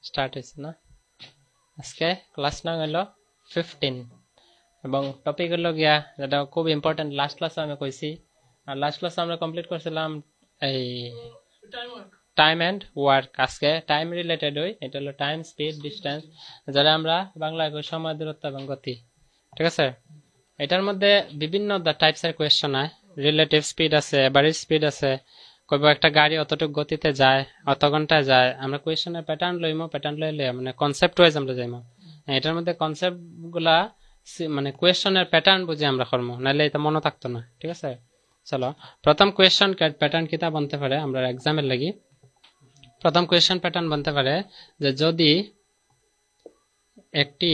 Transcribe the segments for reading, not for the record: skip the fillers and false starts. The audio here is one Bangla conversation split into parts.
স্টার্ট হয়েছে না আজকে ক্লাস নাম হলো 15 এবং টপিক হলো গিয়া যেটা খুব ইম্পর্টেন্ট লাস্ট ক্লাসে আমি কইছি আর লাস্ট ক্লাসে আমরা কমপ্লিট করছিলাম এই টাইম এন্ড ওয়ার্ক আজকে টাইম রিলেটেড হই এটা হলো টাইম স্পিড ডিসটেন্স যারা আমরা বাংলায় কই সময় দূরত্ব এবং গতি ঠিক আছে এটার মধ্যে বিভিন্ন টাইপস এর কোশ্চেন হয় রিলেটিভ স্পিড আছে এভারেজ স্পিড আছে কইব একটা গাড়ি অতটুকু গতিতে যায় অত ঘন্টায় যায় আমরা কোশ্চেনের প্যাটার্ন লইমো প্যাটার্ন লইলে মানে কনসেপ্ট ওয়াইজ আমরা যাইমো এটার মধ্যে কনসেপ্ট গুলা মানে কোশ্চেনের প্যাটার্ন বুঝে আমরা করবো নাহলে এটা মনে থাকতো না ঠিক আছে চলো প্রথম কোশ্চেন প্যাটার্ন কিতা বলতে পারে আমরা এক্সামের লাগি প্রথম কোশ্চেন প্যাটার্ন বলতে পারে যে যদি একটি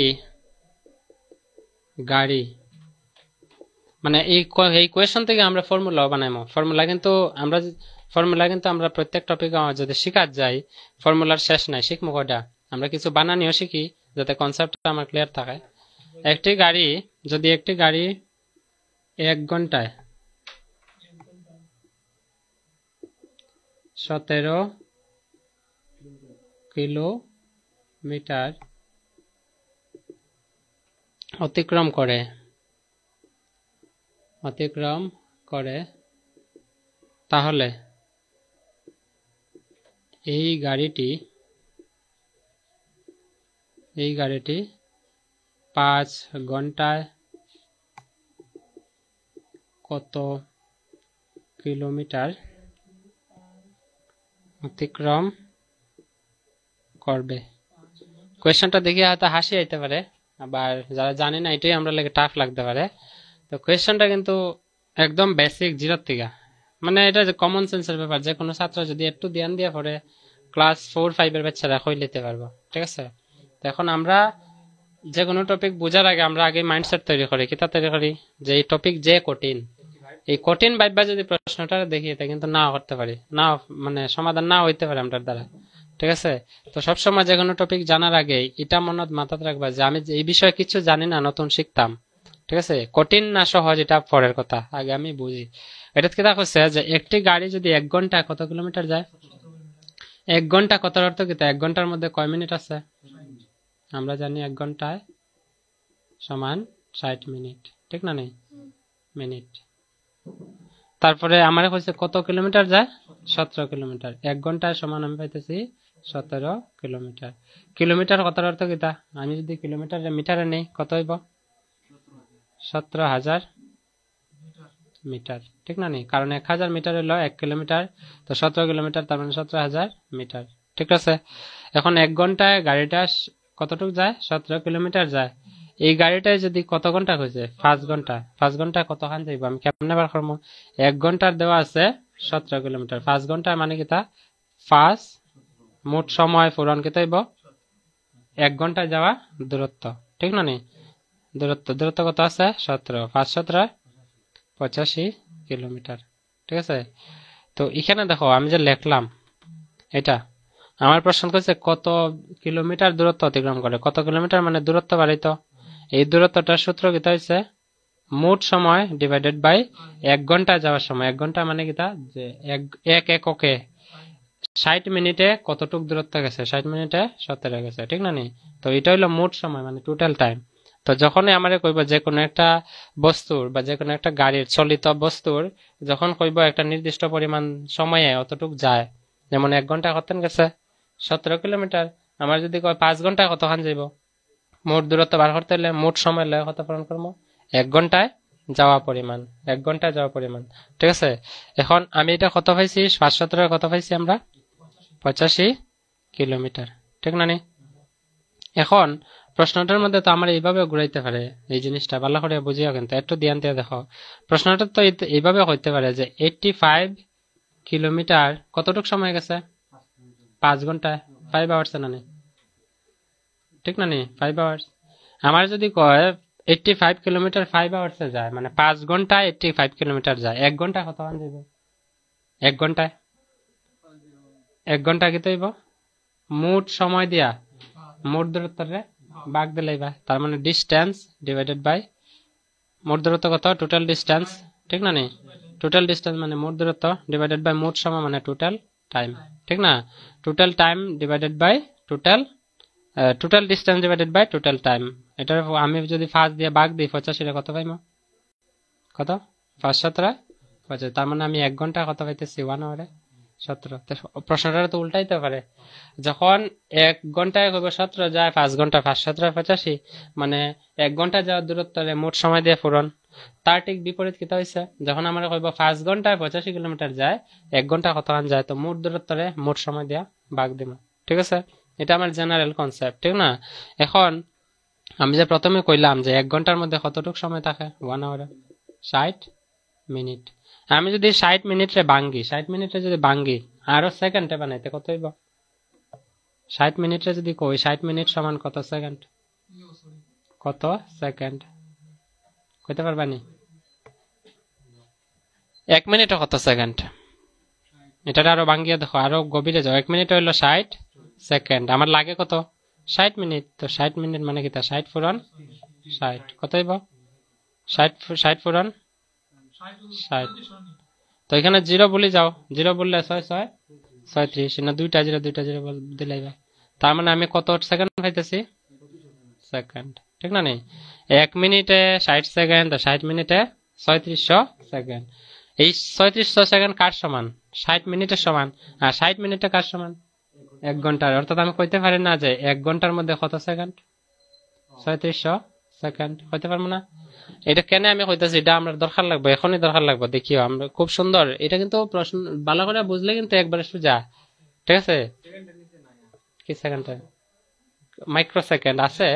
গাড়ি মানে এই কোয়েশ্চন থেকে আমরা ফর্মুলা বানাইমো ফর্মুলা কিন্তু আমরা প্রত্যেক টপিকে যদি শিখাত যাই ফর্মুলার শেষ নাই শিখমো কয়টা আমরা কিছু বানানিও শিখি যাতে কনসেপ্টটা আমার ক্লিয়ার থাকে একটি গাড়ি 1 ঘন্টায় 17 কিলোমিটার অতিক্রম করে তাহলে এই গাড়িটি 5 ঘন্টায় কত কিলোমিটার অতিক্রম করবে কোয়েশ্চনটা দেখে হয়তো হাসি আইতে পারে আবার যারা জানে না এটাই আমরা লাগে টাফ লাগতে পারে তো কোয়েশ্চনটা কিন্তু একদম বেসিক জিরো থেকে মানে এটা যে কমন সেন্সের ব্যাপার যে কোনো ছাত্র যদি একটু ধ্যান দিয়ে পড়ে ক্লাস 4-5 এর বাচ্চারা কই নিতে পারবো ঠিক আছে তো এখন আমরা যে কোনো টপিক বোঝার আগে আমরা আগে মাইন্ডসেট তৈরি করি কিতা তৈরি করি যে এই টপিক যে কঠিন এই কঠিন ভাববা যদি প্রশ্নটা দেখি এটা কিন্তু না করতে পারি না মানে সমাধান না হইতে পারে আমাদের দ্বারা ঠিক আছে তো সবসময় যে কোনো টপিক জানার আগে এটা মনত মাথায় রাখবা যে আমি এই বিষয়ে কিছু জানি না নতুন শিখতাম ঠিক আছে কঠিন না সহজ এটা পরের কথা আগে আমি বুঝি এটা কি দেখা হচ্ছে যে একটি গাড়ি যদি 1 ঘন্টায় কত কিলোমিটার যায় 1 ঘন্টা কত অর্থ কি 1 ঘন্টার মধ্যে কয় মিনিট আছে আমরা জানি 1 ঘন্টায় সমান 60 মিনিট ঠিক না নেই মিনিট তারপরে আমারে কইছে কত কিলোমিটার যায় 17 কিলোমিটার 1 ঘন্টায় সমান আমি পাইতেছি 17 কিলোমিটার কিলোমিটার কত অর্থ কি আমি যদি কিলোমিটারে মিটারে নেই কত হইব 17,000 মিটার ঠিক না নেই কারণ 1000 মিটার হলো 1 কিলোমিটার তো 17 কিলোমিটার তার মানে 17,000 মিটার ঠিক আছে এখন 1 ঘন্টায় গাড়িটা কতটুকু যায় 17 কিলোমিটার যায় এই গাড়িটায় যদি কত ঘন্টা হয়েছে 5 ঘন্টা কতখান যাইব আমি কেমনে বার করবো 1 ঘন্টার দেওয়া আছে 17 কিলোমিটার 5 ঘন্টা মানে কি তা 5 মোট সময় পূরণ কি তাইব 1 ঘন্টায় যাওয়া দূরত্ব ঠিক না নেই দূরত্ব কত আছে 17 5 17 85 কিলোমিটার ঠিক আছে তো এখানে দেখো আমি যে লিখলাম এটা আমার প্রশ্ন করছে কত কিলোমিটার দূরত্ব অতিক্রম করে কত কিলোমিটার মানে দূরত্ব বাড়াইতো এই দূরত্বটার সূত্র কি হইছে মোট সময় ডিভাইডেড বাই 1 ঘন্টা যাওয়ার সময় 1 ঘন্টা মানে কি তা যে 1 এককে 60 মিনিটে কতটুক দূরত্ব গেছে 60 মিনিটে 17 গেছে ঠিক না নি তো এটা হলো মোট সময় মানে টোটাল টাইম তো যখনই আমারে কইব যে কোনো একটা বস্তুর বা যে কোনো একটা গাড়ির চলিত বস্তুর যখন কইব একটা নির্দিষ্ট পরিমাণ সময়ে অতটুক যায় যেমন 1 ঘন্টা কতক্ষণ গেছে 17 কিলোমিটার আমার যদি কয় 5 ঘন্টা কতক্ষণ যাইব মোট দূরত্ব বার করতে হলে মোট সময় লাগে কত পূরণ করবো 1 ঘন্টায় যাওয়া পরিমাণ 1 ঘন্টায় যাওয়া পরিমাণ ঠিক আছে এখন আমি এটা কত পাইছি 517 কত পাইছি আমরা 85 কিলোমিটার ঠিক না নি এখন প্রশ্নটার মধ্যে তো আমরা এইভাবে ঘুরাইতে পারে এই জিনিসটা ভালো করে বুঝিও কিন্তু একটু ধ্যান দিয়ে দেখো প্রশ্নটা তো এইভাবে হইতে পারে যে 85 কিলোমিটার কতটুকু সময় গেছে 5 ঘন্টায় 5 আওয়ার্স না নি ঠিক না নি 5 আওয়ার্স আমার যদি কয় 85 কিলোমিটার 5 আওয়ার্সে যায় মানে 5 ঘন্টায় 85 কিলোমিটার যায় 1 ঘন্টা কতক্ষণ যাবে 1 ঘন্টায় 1 ঘন্টা কি তৈব মোট সময় দিয়া মোট দূরত্বরে ভাগ দিলাইবা তার মানে ডিসটেন্স ডিভাইডেড বাই মোট দূরত্ব কত টোটাল ডিসটেন্স ঠিক না নি টোটাল ডিসটেন্স মানে মোট দূরত্ব ডিভাইডেড বাই মোট সময় মানে টোটাল টাইম ঠিক না total time divided by total total distance divided by total time. এটা আমি যদি 5 দিয়ে ভাগ দিই 85 কত পাইমো? কত? 5 17 85। তার মানে আমি 1 ঘন্টা কত পাইতেছি? 1 আওয়ারে 17। প্রশ্নটা তো উল্টাইতে পারে, যখন 1 ঘন্টায় কইব 17 যায় 5 ঘন্টা 5 17 85, মানে 1 ঘন্টা যাওয়ার দূরত্বরে মোট সময় দিয়ে পূরণ। তার ঠিক বিপরীত কিতা হইছে, যখন আমরা কইব 5 ঘন্টায় 85 কিলোমিটার যায় 1 ঘন্টা কতক্ষণ যায়, তো মোট দূরত্বরে মোট সময় দিয়া ভাগ দিব। ঠিক আছে, এটা আমার জেনারেল কনসেপ্ট, ঠিক না? এখন আমি যে প্রথমে কইলাম যে 1 ঘন্টার মধ্যে কতটুকু সময় থাকে 1 আওয়ারে 60 মিনিট। আমি যদি 60 মিনিটে ভাঙ্গি, 60 মিনিটে যদি ভাঙ্গি আরো সেকেন্ডে বানাইতে কত হইব? 60 মিনিটে যদি কই 60 মিনিট সমান কত সেকেন্ড? কত সেকেন্ড কইতে পারবানি? 1 মিনিটে কত সেকেন্ড? এটা আরো ভাঙ্গিয়ে দেখো, আরো গভীরে যাও। 1 মিনিট হইলো 60 সেকেন্ড, আমার লাগে কত? 60 মিনিট। তো 60 মিনিট মানে কি? 60 ফুরন 60 কত হইব? 60 ফুরন 60। তো এখানে 0 বলে যাও, 0 বললে 6 6 36 না, দুইটা 0 দিলাইবা। তার মানে আমি কত সেকেন্ড পাইতেছি? সেকেন্ড, ঠিক না? নেই 1 মিনিটে 60 সেকেন্ড, 60 মিনিটে 3600 সেকেন্ড। এই 3600 সেকেন্ড কার সমান? 60 মিনিটের সমান। আর 60 মিনিটে কার সমান? 1 ঘন্টার। অর্থাৎ আমি কইতে পারি না যে 1 ঘন্টার মধ্যে কত সেকেন্ড? 3600 সেকেন্ড। কইতে পারবো না? এটা কেন আমি কইতাছি, এটা আমরা দরকার লাগবে, এখনই দরকার লাগবে। দেখিও আমরা খুব সুন্দর, এটা কিন্তু প্রশ্ন ভালো করে বুঝলে কিন্তু একবারে সোজা। ঠিক আছে, কি সেকেন্ডে মাইক্রো সেকেন্ড আছে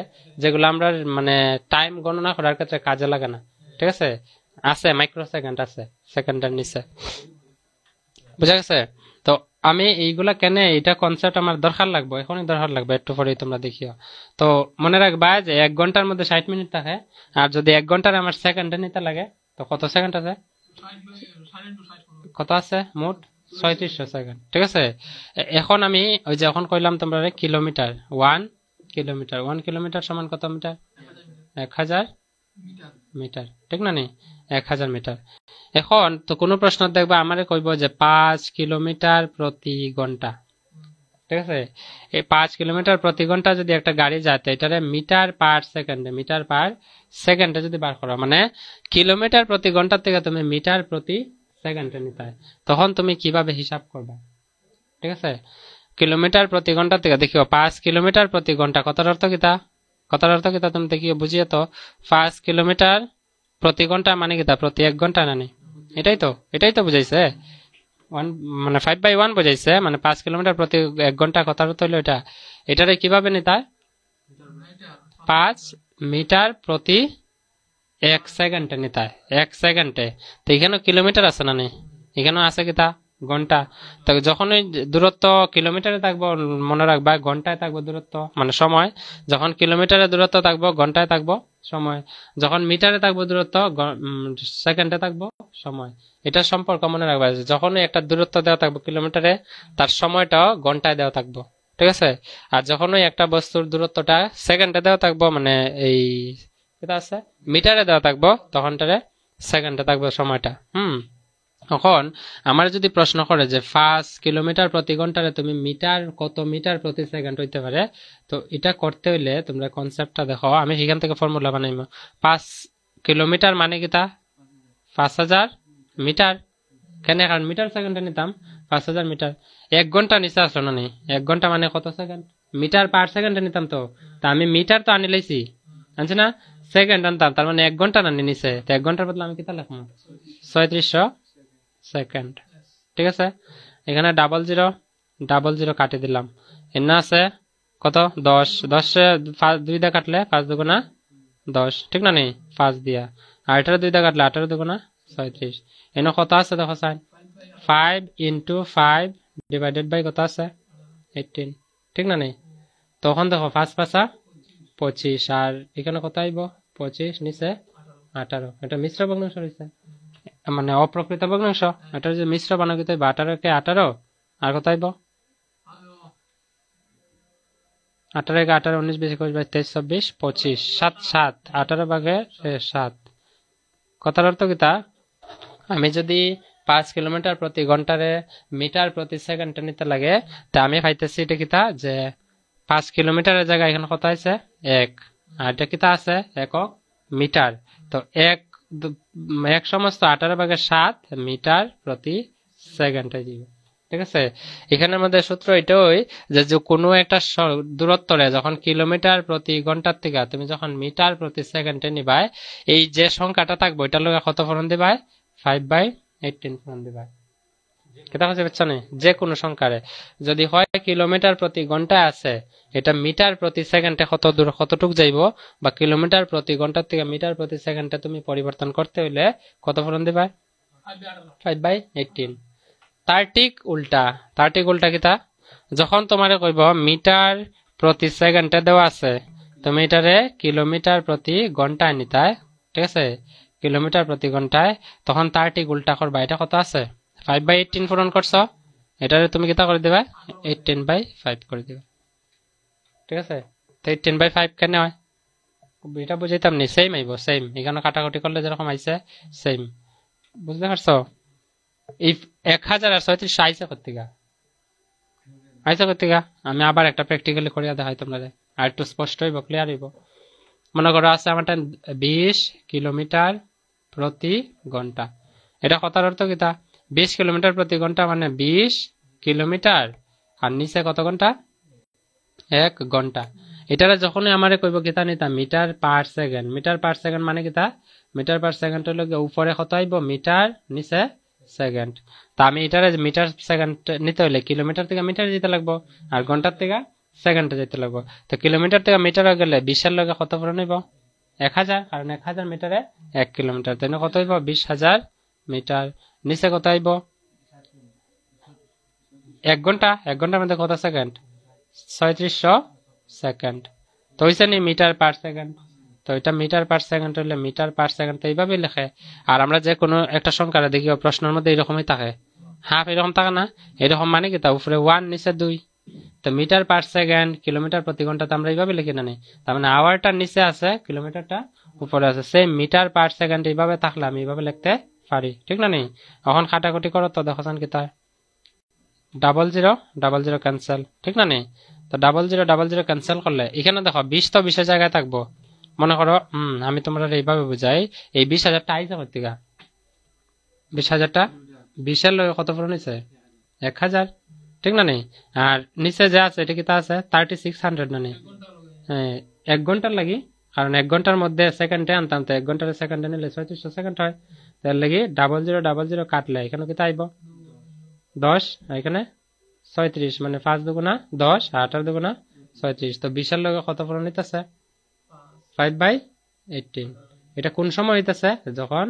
যেগুলো আমরা মানে টাইম গণনা করার ক্ষেত্রে কাজে লাগে না। ঠিক আছে, আছে মাইক্রো সেকেন্ড আছে সেকেন্ডের নিচে, বুঝা গেছে? তো আমি এইগুলা কেন, এটা কনসেপ্ট আমার দরকার লাগবে, এখনই দরকার লাগবে, একটু পরেই তোমরা দেখিও। তো মনে রাখবা যে 1 ঘন্টার মধ্যে 60 মিনিট থাকে, আর যদি 1 ঘন্টার আমার সেকেন্ডে নিতে লাগে তো কত সেকেন্ড আছে? কত আছে মোট? 3600 সেকেন্ড। ঠিক আছে, এখন আমি ওই যে এখন কইলাম তোমরা কিলোমিটার, 1 কিলোমিটার, 1 কিলোমিটার সমান কত মিটার? 1000 মিটার, ঠিক না? নেই 1000 মিটার। এখন তো কোনো প্রশ্ন দেখবা আমারে কইব যে 5 কিলোমিটার প্রতি ঘন্টা। ঠিক আছে, এই 5 কিলোমিটার প্রতি ঘন্টা যদি একটা গাড়ি যায়, এটারে মিটার পার সেকেন্ডে, মিটার পার সেকেন্ডে যদি বার করো, মানে কিলোমিটার প্রতি ঘন্টা থেকে তুমি মিটার প্রতি সেকেন্ডে নিতে হয়, তখন তুমি কিভাবে হিসাব করবে? ঠিক আছে, কিলোমিটার প্রতি ঘন্টা থেকে দেখিও 5 কিলোমিটার প্রতি ঘন্টা কতর অর্থ কিতা? কতর অর্থ কিতা তুমি দেখিও বুঝিয়ে তো। 5 কিলোমিটার প্রতি ঘন্টা মানে কিতা? প্রতি 1 ঘন্টা না? নেই এটাই তো বুঝাইছে, 1 মানে 5/1 বুঝাইছে, মানে 5 কিলোমিটার প্রতি 1 ঘন্টা কথার অর্থ হইলো এটা। এটারে কিভাবে নিতা? 5 মিটার প্রতি 1 সেকেন্ডে নিতা, 1 সেকেন্ডে। তো এখানে কিলোমিটার আছে না? নেই এখানেও আছে কিতা? ঘন্টা। তো যখন ওই দূরত্ব কিলোমিটারে থাকবো মনে রাখবা, ঘন্টায় থাকবো দূরত্ব মানে সময়। যখন কিলোমিটারে দূরত্ব থাকবো ঘন্টায় থাকবো সময়, যখন মিটারে থাকবো দূরত্ব সেকেন্ডে থাকবো সময়। এটা সম্পর্ক মনে রাখবা, যখনই একটা দূরত্ব দেওয়া থাকবো কিলোমিটারে, তার সময়টাও ঘন্টায় দেওয়া থাকবো। ঠিক আছে, আর যখনই একটা বস্তুর দূরত্বটা সেকেন্ডে দেওয়া থাকবো, মানে এই এটা আছে মিটারে দেওয়া থাকবো, তখনটারে সেকেন্ডে থাকবো সময়টা। এখন আমার যদি প্রশ্ন করে যে 5 কিলোমিটার প্রতি ঘন্টারে তুমি মিটার কত মিটার প্রতি সেকেন্ড হইতে পারে, তো এটা করতে হইলে তোমরা কনসেপ্টটা দেখো। আমি এখান থেকে ফর্মুলা বানাইম। 5 কিলোমিটার মানে কিতা? 5000 মিটার। কেন? কারণ মিটার সেকেন্ডে নিতাম 5000 মিটার। 1 ঘন্টা নিচে আসলো না? নেই 1 ঘন্টা মানে কত সেকেন্ড? মিটার পার সেকেন্ডে নিতাম, তো আমি মিটার তো আনি লাইছি, আনছি না? সেকেন্ড আনতাম, তার মানে 1 ঘন্টা না নিচে। তো 1 ঘন্টার বদলে আমি কিতা লিখবো? 3600 সেকেন্ড। ঠিক আছে, এখানে 00 কাটি দিলাম। এর না আছে কত? 10 2 দিয়ে কাটলে 5 দুগুণা 10, ঠিক না? নেই 5 দিয়া। আর 18 2 দিয়ে কাটলে 18 দুগুণা 36। এনে কত আছে দেখো সাইন? 5 × 5 ডিভাইডেড বাই কত আছে? 18, ঠিক না? নেই তখন দেখো 5 5 25, আর এখানে কত আইব? 25 নিচে 18। এটা মিশ্র ভগ্নাংশ রয়েছে, মানে অপ্রকৃত ভগ্নাংশ। এটা যে মিশ্র বানাইতে হইব 18 কে 18, আর কত আইব? 18 কে 18 19 20 21 22 23 24 25 7 7 18 ভাগে 7। কথার অর্থ কিতা? আমি যদি 5 কিলোমিটার প্রতি ঘন্টারে মিটার প্রতি সেকেন্ডে নিতে লাগে, তা আমি পাইতেছি এটা কিতা যে 5 কিলোমিটারের জায়গায় এখানে কত আছে 1, আর এটা কিতা আছে একক মিটার। তো 1 সমস্ত 18/7 মিটার প্রতি সেকেন্ডে দিবে। ঠিক আছে, এখানের মধ্যে সূত্র এটাই যে কোনো একটা দূরত্বরে যখন কিলোমিটার প্রতি ঘন্টার থেকে তুমি যখন মিটার প্রতি সেকেন্ডে নিবাই, এই যে সংখ্যাটা থাকবে ওইটার লগে কত ফোরন দিবাই 5/18 ফোরন দিবাই। কেটা হচ্ছে বুঝছো না, যে কোনো সংখ্যারে যদি হয় কিলোমিটার প্রতি ঘন্টায় আছে, এটা মিটার প্রতি সেকেন্ডে কত দূর কতটুক যাইব, বা কিলোমিটার প্রতি ঘন্টার থেকে মিটার প্রতি সেকেন্ডে তুমি পরিবর্তন করতে হইলে কত ফোরন দিবাই 5/18। তার ঠিক উল্টা কিতা, যখন তোমারে কইব মিটার প্রতি সেকেন্ডে দেওয়া আছে, তুমি এটারে কিলোমিটার প্রতি ঘন্টায় নিতায়, ঠিক আছে, কিলোমিটার প্রতি ঘন্টায়, তখন তার ঠিক উল্টা করবা। এটা কত আছে 5/18 পূরণ করছো, এটারে তুমি কিতা করে দিবা 18/5 করে দিবা। ঠিক আছে, তো 18/5 কেন হয় এটা বুঝাইতাম নি, সেম আইব, সেম এখানে কাটাকুটি করলে যেরকম আইছে সেম, বুঝতে পারছো? এই 1036 আইসা কর্তিকা আমি আবার একটা প্র্যাকটিক্যালি করিয়া দেখাই তোমরা, আর একটু স্পষ্ট হইব, ক্লিয়ার হইব। মনে করো আছে আমারটা 20 কিলোমিটার প্রতি ঘন্টা। এটা কথার অর্থ কিতা, 20 কিলোমিটার প্রতি ঘন্টা মানে 20 কিলোমিটার, আর নিচে কত ঘন্টা 1 ঘন্টা। এটারে যখনই আমারে কইব কিতা নিতা metre per second, metre per second মানে কিতা, মিটার পার সেকেন্ড হইল উপরে কত আইব মিটার, নিচে সেকেন্ড। তা আমি এটারে মিটার সেকেন্ড নিতে হইলে কিলোমিটার থেকে মিটার যেতে লাগবো, আর ঘন্টার থেকে সেকেন্ডে যেতে লাগবো। তো কিলোমিটার থেকে মিটার গেলে 20 লগে কত পূরণ হইব 1000, কারণ 1000 মিটারে 1 কিলোমিটার, তাই কত হইব 20,000 মিটার। নিচে কত আইব 1 ঘন্টা, 1 ঘন্টার মধ্যে কত সেকেন্ড 3600 সেকেন্ড। তো হইছে নি মিটার পার সেকেন্ড। তো এটা মিটার পার সেকেন্ড হইলে মিটার পার সেকেন্ড তো এইভাবে লেখে। আর আমরা যে কোনো একটা সংখ্যা দেখি প্রশ্নের মধ্যে এরকমই থাকে, হাফ এরকম থাকে না, এরকম মানে কি তা উপরে 1 নিচে 2। তো মিটার পার সেকেন্ড কিলোমিটার প্রতি ঘন্টা তো আমরা এইভাবে লিখি না, তার মানে আওয়ারটা নিচে আছে, কিলোমিটারটা উপরে আছে। সেম মিটার পার সেকেন্ড এইভাবে থাকলে আমি এইভাবে লিখতে পারি, ঠিক না নেই? এখন কাটাকুটি করো তো দেখো কি তার 00 ক্যান্সেল, ঠিক না নেই? তো 00 ক্যান্সেল করলে এখানে দেখো 20 তো 20 জায়গায় থাকবো। মনে করো আমি তোমরা এইভাবে বুঝাই, এই 20,000টা আইসা করতিকা 20,000টা 20 লগে কত পূরণ হয়েছে 1000, ঠিক না নেই? আর নিচে যে আছে এটা কি তা আছে 3600 না নেই? হ্যাঁ, 1 ঘন্টার লাগি, কারণ 1 ঘন্টার মধ্যে সেকেন্ডে আনতাম, তো 1 ঘন্টার সেকেন্ডে নিলে 3600 সেকেন্ড হয়। তার লাগি 00 কাটলে এখানে কি আইব 10, এখানে 36, মানে 5 দুগুণা 10 আর 8 দুগুণা 36। তো 20 লগে কত পূরণ হইতেছে 5/18। এটা কোন সময় হইতেছে যখন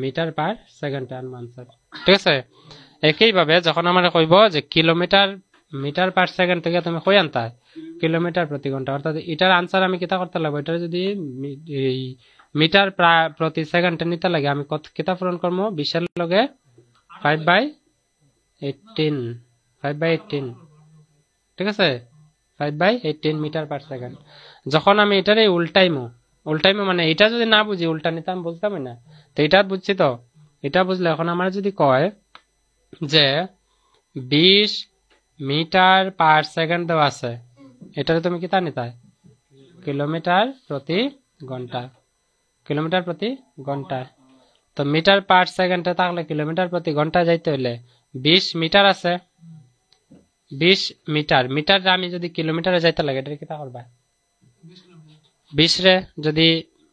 মিটার পার সেকেন্ডে আনবো আনসার, ঠিক আছে? একইভাবে যখন আমরা কইব যে কিলোমিটার মিটার পার সেকেন্ড থেকে তুমি কই আনতা কিলোমিটার প্রতি ঘন্টা, অর্থাৎ এটার আনসার আমি কিতা করতে লাগবো, এটা যদি মিটার প্রতি সেকেন্ডে নিতে লাগে আমি কত কিতা পূরণ করবো 20 লগে 5/18, ঠিক আছে? 5/18 মিটার পার সেকেন্ড। যখন আমি এটারে উল্টাইমো মানে এটা যদি না বুঝি উল্টা নিতাম বুঝতামই না, তো এটা বুঝছি, তো এটা বুঝলে এখন আমার যদি কয় যে 20 মিটার পার সেকেন্ড দেওয়া আছে, এটারে তুমি কিতা নিতাই কিলোমিটার প্রতি ঘন্টা, কিলোমিটার প্রতি ঘন্টায়। তো মিটার পার সেকেন্ডে থাকলে কিলোমিটার প্রতি ঘন্টায় যাইতে হইলে 20 মিটার আছে, 20 মিটার, মিটার আমি যদি কিলোমিটারে যাইতে লাগে এটা কিতা করবা 20 রে যদি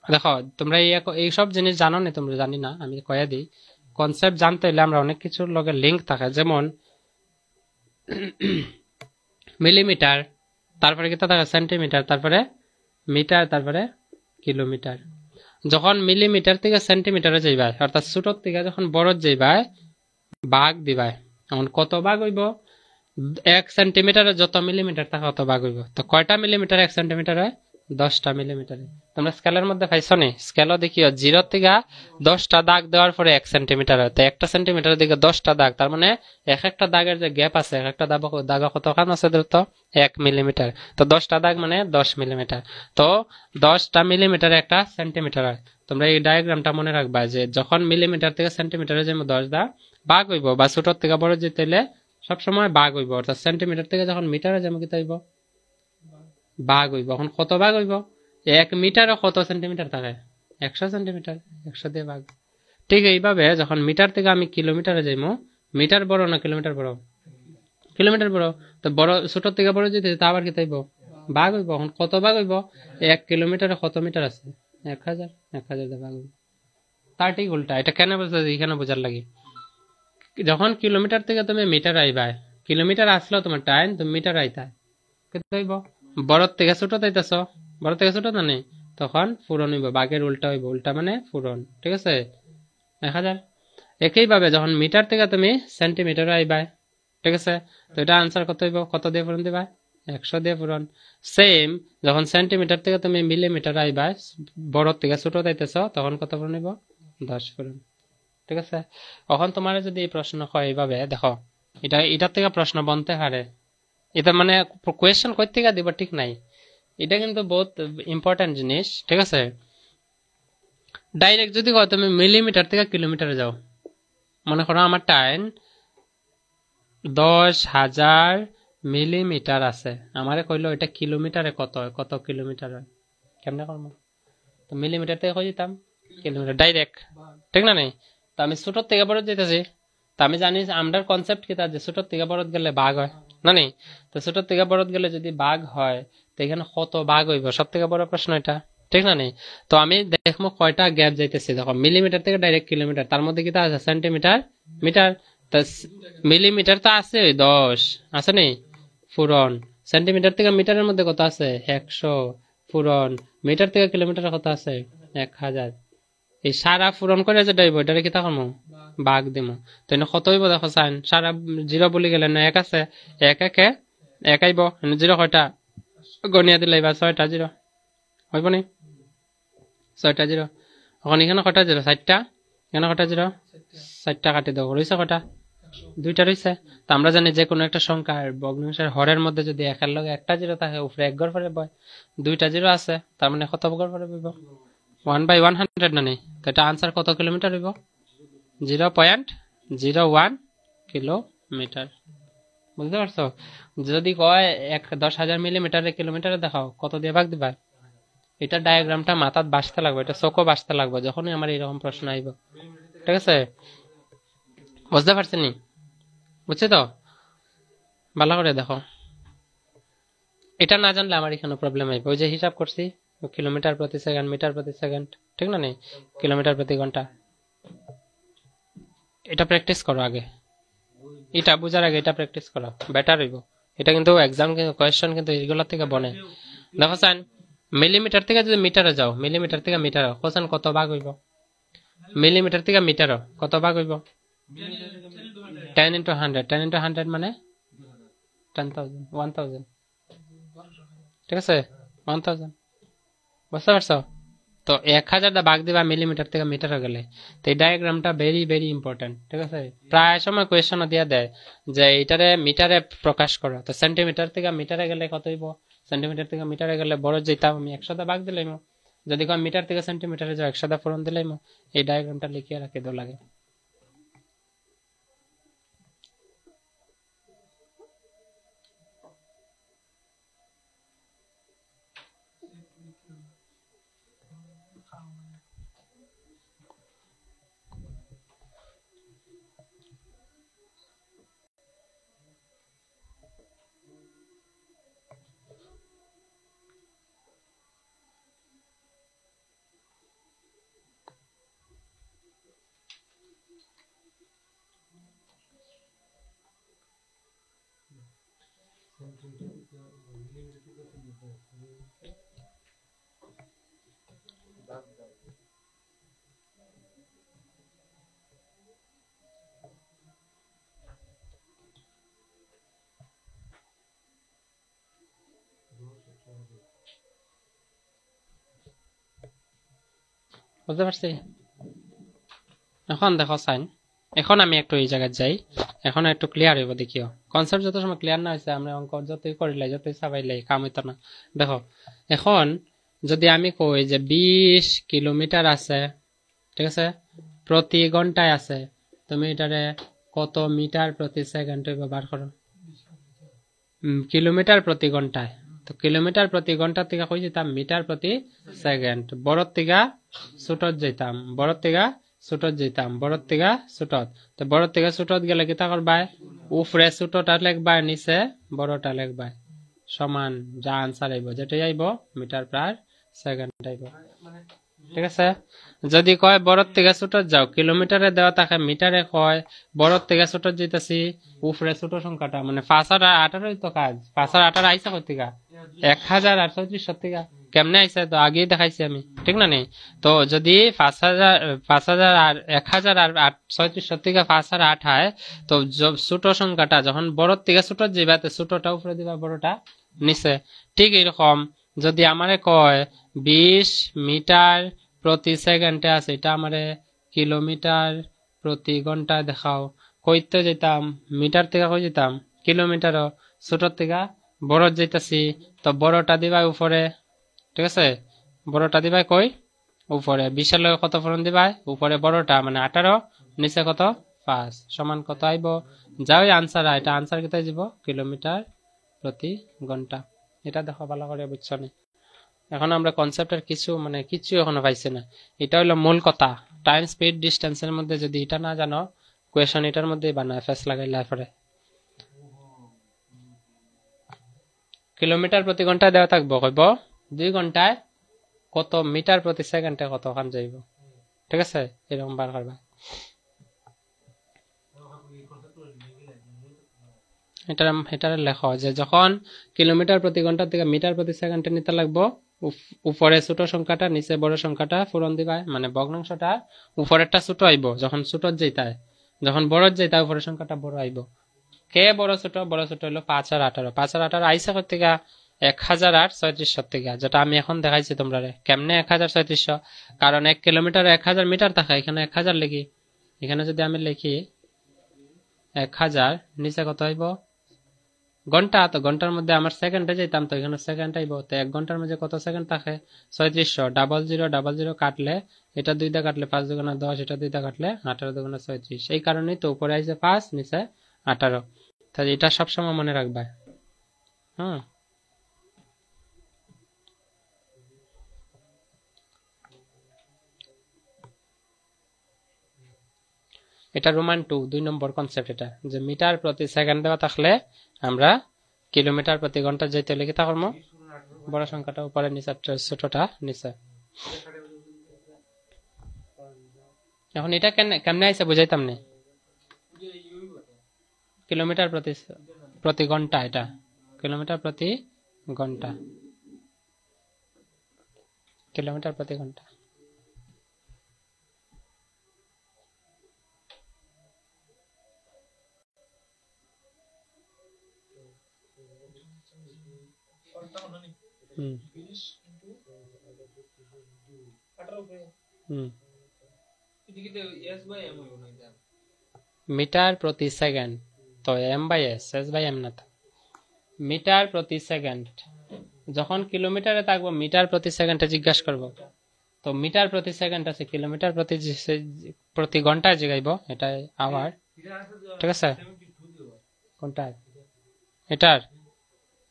দেখো তোমরা এই সব জিনিস জানো না, তোমরা জানি না, আমি কয়ে দিই। কনসেপ্ট জানতে হলে আমরা অনেক কিছুর লগে লিঙ্ক থাকে, যেমন মিলিমিটার, তারপরে কিতা থাকে সেন্টিমিটার, তারপরে মিটার, তারপরে কিলোমিটার। যখন মিলিমিটার থেকে সেন্টিমিটারে যাইবা, অর্থাৎ ছোটর থেকে যখন বড় যাইবা ভাগ দিবা, এখন কত ভাগ হইব 1 সেন্টিমিটারে যত মিলিমিটার থাকে অত ভাগ হইব। তো কয়টা মিলিমিটার 1 সেন্টিমিটারে 10টা মিলিমিটারে। তোমরা স্কেলের মধ্যে পাইছো নি, স্কেলও দেখিও 0 থেকে 10টা দাগ দেওয়ার পরে 1 সেন্টিমিটার হয়। তো 1টা সেন্টিমিটারের দিকে 10টা দাগ, তার মানে এক একটা দাগের যে গ্যাপ আছে, এক একটা দাগ কতখান আছে তো 1 মিলিমিটার। তো 10টা দাগ মানে 10 মিলিমিটার। তো 10টা মিলিমিটার একটা সেন্টিমিটার হয়। তোমরা এই ডায়াগ্রামটা মনে রাখবা যে যখন মিলিমিটার থেকে সেন্টিমিটারে যেমন 10 দা ভাগ হইব, বা ছোট থেকে বড় যেতে হইলে সবসময় ভাগ হইব, অর্থাৎ সেন্টিমিটার থেকে যখন মিটারে যেমন কি হইব ভাগ হইব। এখন কত ভাগ হইব? 1 মিটারও কত সেন্টিমিটার থাকে? 100 সেন্টিমিটার। 100 দিয়ে ভাগ। ঠিক এইভাবে যখন মিটার থেকে আমি কিলোমিটারে যাইমু, মিটার বড় না কিলোমিটার বড়? কিলোমিটার বড়। তো বড় ছোট থেকে বড় যেতে তা আবার কি তাইব? ভাগ হইব। এখন কত ভাগ হইব? 1 কিলোমিটারে কত মিটার আছে? 1000। 1000 দিয়ে ভাগ হইব। তার ঠিক উল্টা। এটা কেন বুঝতে এখানে বোঝার লাগে? যখন কিলোমিটার থেকে তুমি মিটার আইবা, কিলোমিটার আসলেও তোমার টাইম, তুমি মিটার আইতা কত হইব? বড় থেকে ছোট তাইতেছ, বড় থেকে ছোট না নেই, তখন পূরণ হইব। ভাগের উল্টা হইব। উল্টা মানে পূরণ। ঠিক আছে? 1000। একইভাবে যখন মিটার থেকে তুমি সেন্টিমিটার আইবা, ঠিক আছে, তো এটা আনসার কত হইব? কত দিয়ে পূরণ দিবা? 100 দিয়ে পূরণ। সেম যখন সেন্টিমিটার থেকে তুমি মিলিমিটার আইবা, বড় থেকে ছোট যাইতেছ, তখন কত পূরণ হইব? 10 পূরণ। ঠিক আছে? এখন তোমার যদি এই প্রশ্ন হয় এইভাবে দেখো, এটার থেকে প্রশ্ন বনতে পারে। এটা মানে কোয়েশ্চেন কই থেকে দিব ঠিক নাই। এটা কিন্তু বহুত ইম্পর্টেন্ট জিনিস। ঠিক আছে? ডাইরেক্ট যদি তুমি মিলিমিটার থেকে কিলোমিটারে যাও, মনে করো আমার টাইম 10,000 মিলিমিটার আছে, আমারে কইলো এটা কিলোমিটারে কত হয়, কত কিলোমিটার হয়, কেমনে করবো? তো মিলিমিটার থেকে কই দিতাম কিলোমিটার ডাইরেক্ট, ঠিক না নেই? তো আমি ছোট থেকে বড় যেতেছি, তো আমি জানি আমরার কনসেপ্ট কি, যে ছোট থেকে বড় গেলে ভাগ হয় না নেই? তো ছোট থেকে বড় গেলে যদি ভাগ হয়, তো এখানে কত ভাগ হইব? সব থেকে বড় প্রশ্ন এটা, ঠিক না নেই? তো আমি দেখবো কয়টা গ্যাপ যাইতেছি। দেখো মিলিমিটার থেকে ডাইরেক্ট কিলোমিটার, তার মধ্যে কি আছে? Centimetre, metre. তা মিলিমিটার তো আছে 10, আছে নেই? পূরণ। সেন্টিমিটার থেকে মিটারের মধ্যে কত আছে? 100 পূরণ। মিটার থেকে কিলোমিটার কত আছে? 1000। এই সারা পূরণ করে যেটা হইব এটারে কি থাকবো? ভাগ দিব। তো এনে কত হইব? দেখো সাইন সারা জিরো বলি গেলে না 1 আছে, 1 1 1 আইব। জিরো কয়টা গনিয়া দিলে এবার 6টা জিরো হইব নি? 6টা জিরো। এখন এখানে কয়টা জিরো? 4টা। এখানে কয়টা জিরো? 4টা কাটি দাও। রয়েছে কয়টা? 2টা রয়েছে। তো আমরা জানি যে কোনো একটা সংখ্যার ভগ্নাংশের হরের মধ্যে যদি একের লগে একটা জিরো থাকে, উপরে 1 ঘর পরে বয়। 2টা জিরো আছে, তার মানে কত ঘর পরে বইব? 1/100 না নেই? তো এটা আনসার কত কিলোমিটার হইব? 0.01 কিলোমিটার। বুঝতে পারছো? যদি কয় 10,000 মিলিমিটারে কিলোমিটারে দেখাও, কত দিয়ে ভাগ দিবা? এটা ডায়াগ্রামটা মাথাত বাসতে লাগবে, এটা চোখও বাসতে লাগবে যখনই আমার এরকম প্রশ্ন আইব। ঠিক আছে? বুঝতে পারছেন? বুঝছি তো? ভালো করে দেখো। এটা না জানলে আমার এখানে প্রবলেম আইব। ওই যে হিসাব করছি কিলোমিটার প্রতি সেকেন্ড, মিটার প্রতি সেকেন্ড, ঠিক না নেই? কিলোমিটার প্রতি ঘন্টা। এটা প্র্যাকটিস করো আগে, এটা বুঝার আগে এটা প্র্যাকটিস করো, বেটার হইব। এটা কিন্তু এক্সাম কোয়েশ্চেন কিন্তু এইগুলা থেকে বনে। দেখো সাইন মিলিমিটার থেকে যদি মিটারে যাও, মিলিমিটার থেকে মিটার কোশ্চেন কত ভাগ হইব? মিলিমিটার থেকে মিটার কত ভাগ হইব? 10 into 100। 10 into 100 মানে 10,000, 1000। ঠিক আছে? 1000। বুঝতে পারছো? তো 1000 দা ভাগ দিবা মিলিমিটার থেকে মিটার গেলে। তো এই ডায়াগ্রামটা ভেরি ভেরি ইম্পর্টেন্ট। ঠিক আছে? প্রায় সময় কোয়েশ্চন দিয়া দেয় যে এটারে মিটারে প্রকাশ করো। তো সেন্টিমিটার থেকে মিটারে গেলে কত হইব? সেন্টিমিটার থেকে মিটারে গেলে বড় যেতাম আমি 100 দা ভাগ দিলাম। যদি কয় মিটার থেকে সেন্টিমিটারে যাও 100 দা পূরণ দিলাম। এই ডায়াগ্রামটা লিখিয়ে রাখি দাও লাগে। বুঝতে পারছি? এখন দেখো সাইন, এখন আমি একটু এই জায়গায় যাই, এখন একটু ক্লিয়ার হইব। দেখিও কনসেপ্ট যত সময় ক্লিয়ার না হয়েছে আমরা অঙ্ক যতই করিলাই যতই চাবাইলাই কাম হইতো না। দেখো এখন যদি আমি কই যে 20 কিলোমিটার আছে, ঠিক আছে, প্রতি ঘন্টায় আছে, তুমি এটারে কত মিটার প্রতি সেকেন্ড হইব বার করো। কিলোমিটার প্রতি ঘন্টায়, তো কিলোমিটার প্রতি ঘন্টা থেকে কই যেতাম মিটার প্রতি সেকেন্ড, বড় থেকে ছোটত যেতাম, বড় থেকে ছোটত যেতাম, বড় থেকে ছোটত। তো বড় থেকে ছোটত গেলে কি তা করবাই, উপরে ছোটটা লিখবাই, নিচে বড়টা লিখবাই, সমান যা আনসার আইব, যেটাই আইব মিটার পার সেকেন্ড আইব। ঠিক আছে। যদি কয় বড় থেকে ছোট যাও, কিলোমিটারে দেওয়া থাকে, মিটারে কয় বড় থেকে ছোট যেতেছি, উপরে ছোট সংখ্যাটা মানে 5 আর 18 তো কাজ, 5 আর 18 আইসা কত থেকে 1038 থেকে, কেমনে আইসা তো আগেই দেখাইছি আমি, ঠিক না নেই? তো যদি 5000 আর 1036 থেকে 5 আর 8 হয়, তো ছোট সংখ্যাটা যখন বড় থেকে ছোট যাইবা, তো ছোটটা উপরে দিবা, বড়টা নিচে। ঠিক এরকম যদি আমারে কয় 20 মিটার প্রতি সেকেন্ডে আছে, এটা আমারে কিলোমিটার প্রতি ঘন্টা দেখাও, কইতে যেতাম মিটার থেকে কই যেতাম কিলোমিটারও, ছোট থেকে বড় যেতেছি, তো বড়টা দিবাই উপরে, ঠিক আছে, বড়টা দিবাই কই উপরে, 20 এর লগে কত ফোরন দিবাই উপরে বড়টা মানে 18, নিচে কত 5, সমান কত আইব, যাও আনসার, এটা আনসার কেটে যাব কিলোমিটার প্রতি ঘন্টা। এটা দেখো ভালো করে বুঝছো নি? এখন আমরা কনসেপ্টের কিছু এখনো পাইছি না, এটা হলো মূল কথা। টাইম স্পিড ডিস্টেন্সের মধ্যে যদি এটা না জানো, কোয়েশন এটার মধ্যেই বানায় ফেস লাগাইলে পরে। কিলোমিটার প্রতি ঘন্টায় দেওয়া থাকবো, কইব 2 ঘন্টায় কত মিটার প্রতি সেকেন্ডে কত খান যাইব, ঠিক আছে, এরকম বার করবা। এটা লেখো যে যখন কিলোমিটার প্রতি ঘন্টা থেকে মিটার প্রতি সেকেন্ডে নিতে লাগবো, উপরে ছোট সংখ্যাটা নিচে বড় সংখ্যাটা পূরণ দিবা, মানে ভগ্নাংশটা উপরেরটা ছোট আইব যখন ছোট যেতায়, যখন বড় যেতায় উপরের সংখ্যাটা বড় আইব। কে বড় ছোট? বড় ছোট হলো 5 আর 18, 5 আর 18 আইসা কত থেকে 1036 থেকে, যেটা আমি এখন দেখাইছি তোমরা। কেমনে 1036? কারণ 1 কিলোমিটার 1000 মিটার থাকে, এখানে 1000 লিখি, এখানে যদি আমি লিখি 1000, নিচে কত আইব ঘন্টা, তো ঘন্টার মধ্যে আমার সেকেন্ডে যেতাম, তো এখানে সেকেন্ড আইব, তো 1 ঘন্টার মধ্যে কত সেকেন্ড থাকে 3600, 0000 কাটলে, এটা 2 দা কাটলে 5 দুগুণা 10, এটা 2 দা কাটলে 18 দুগুণা 36, এই কারণেই তো উপরে আইছে 5, নিচে 18। তাহলে এটা সবসময় মনে রাখবা। এটা রোমান 2 2 নম্বর কনসেপ্ট, এটা যে মিটার প্রতি সেকেন্ড দেওয়া থাকলে আমরা কিলোমিটার প্রতি ঘন্টা যেতে লিখে তা করবো, বড় সংখ্যাটা উপরে, নিচে ছোটটা নিচে। এখন এটা কেমনে আইসে বুঝাইতাম না, কিলোমিটার প্রতি ঘন্টা, এটা কিলোমিটার প্রতি ঘন্টা, কিলোমিটার প্রতি ঘন্টা। মিটার প্রতি সেকেন্ড, তো m by s by m না, মিটার প্রতি সেকেন্ড। যখন কিলোমিটারে থাকবো মিটার প্রতি সেকেন্ডে জিজ্ঞাসা করব, তো মিটার প্রতি সেকেন্ড আছে, কিলোমিটার প্রতি ঘন্টায় জিগাইব, এটা আওয়ার, ঠিক আছে, ঘন্টায় এটার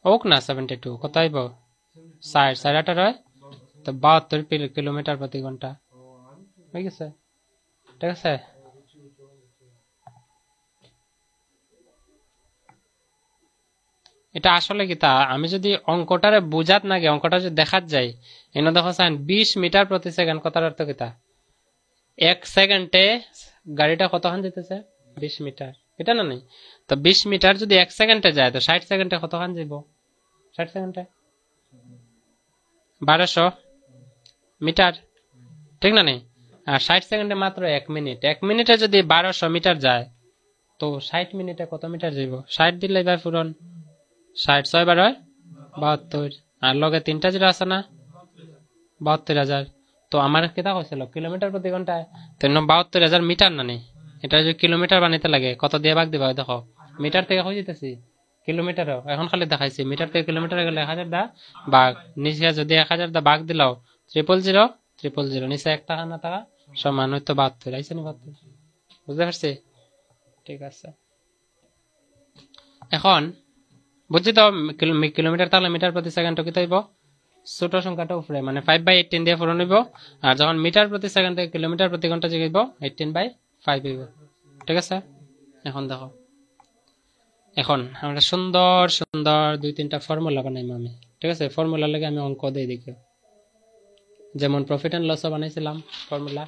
ওক না 72, কত আইব 60, 18, তো 72 কিলোমিটার প্রতি ঘন্টা হয়ে গেছে, ঠিক আছে। এটা আসলে কি তা, আমি যদি অঙ্কটারে বুঝাত না গে, অঙ্কটা যদি দেখাত যাই, এনে দেখো সাইন 20 মিটার প্রতি সেকেন্ড, কথার অর্থ কি তা, 1 সেকেন্ডে গাড়িটা কতক্ষণ যেতেছে 20 মিটার, এটা না নেই, তো 20 মিটার যদি 1 সেকেন্ডে যায়, তো 60 সেকেন্ডে কতক্ষণ যাইব, 60 সেকেন্ডে 1200 মিটার, ঠিক না নেই? আর 60 সেকেন্ডে মাত্র 1 মিনিট, 1 মিনিটে যদি 1200 মিটার যায়, তো 60 মিনিটে কত মিটার যাইব, 60 দিলে ভাই পূরণ, 60 6 12 72, আর লগে 3টা জিরো আছে না, 72,000। তো আমার কেটা কইছিল কিলোমিটার প্রতি ঘন্টায়, তো 72,000 মিটার না নেই, এটা যদি কিলোমিটার বানাইতে লাগে কত দিয়ে ভাগ দিবা, দেখো মিটার থেকে হয়ে যেতেছি কিলোমিটারও, এখন খালি দেখাইছি মিটার থেকে কিলোমিটার গেলে 1000 দা ভাগ, নিচে যদি 1000 দা ভাগ দিলাও 000 নিচে 1 টাকা না টাকা সমান হয়তো 72, আইছে নি 72, বুঝতে পারছি? ঠিক আছে। এখন বুঝছি তো, কিলোমিটার তাহলে মিটার প্রতি সেকেন্ড কি হইব, ছোট সংখ্যাটা উপরে মানে 5/18 দিয়ে পূরণ হইব, আর যখন মিটার প্রতি সেকেন্ড থেকে কিলোমিটার প্রতি ঘন্টা জিগাইব 18/5 হইব। ঠিক আছে, এখন দেখো, এখন আমরা সুন্দর সুন্দর 2-3টা ফর্মুলা বানাইম আমি। ঠিক আছে, ফর্মুলা লাগে আমি অঙ্ক দিয়ে দেখি, যেমন প্রফিট এন্ড লসও বানাইছিলাম ফর্মুলা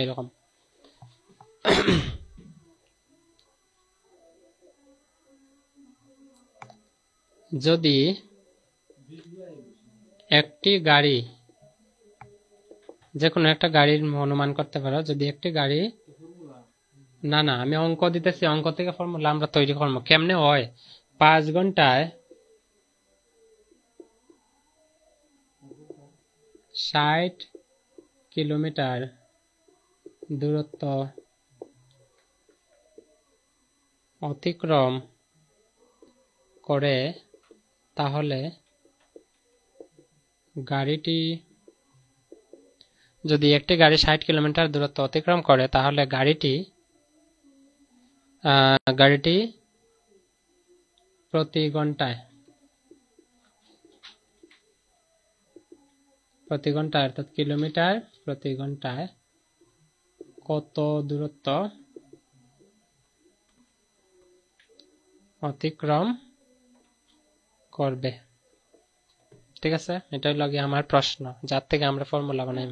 এইরকম। যদি একটি গাড়ি, যে কোনো একটা গাড়ির অনুমান করতে পারো, যদি একটি গাড়ি, না না আমি অঙ্ক দিতেছি, অঙ্ক থেকে ফর্মুলা আমরা তৈরি করবো কেমনে হয়। 5 ঘন্টায় 60 কিলোমিটার দূরত্ব অতিক্রম করে, তাহলে গাড়িটি, যদি একটি গাড়ি 60 কিলোমিটার দূরত্ব অতিক্রম করে, তাহলে গাড়িটি প্রতি ঘন্টায় অর্থাৎ কিলোমিটার প্রতি ঘন্টায় কত দূরত্ব অতিক্রম করবে। ঠিক আছে, এটাই লাগে আমার প্রশ্ন, যার থেকে আমরা ফর্মুলা বানাই।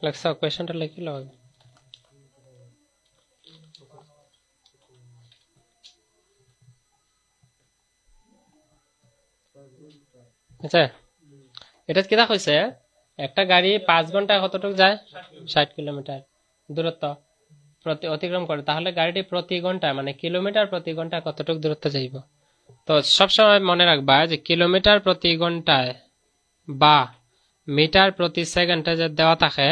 লাগছে কোয়েশ্চনটা লিখিল। আচ্ছা, এটা কি দেখা হয়েছে, একটা গাড়ি 5 ঘন্টায় কতটুকু যায়, 60 কিলোমিটার দূরত্ব অতিক্রম করে, তাহলে গাড়িটি প্রতি ঘন্টায় মানে কিলোমিটার প্রতি ঘন্টায় কতটুকু দূরত্ব যাইব। তো সবসময় মনে রাখবা যে কিলোমিটার প্রতি ঘন্টায় বা মিটার প্রতি সেকেন্ডে যে দেওয়া থাকে,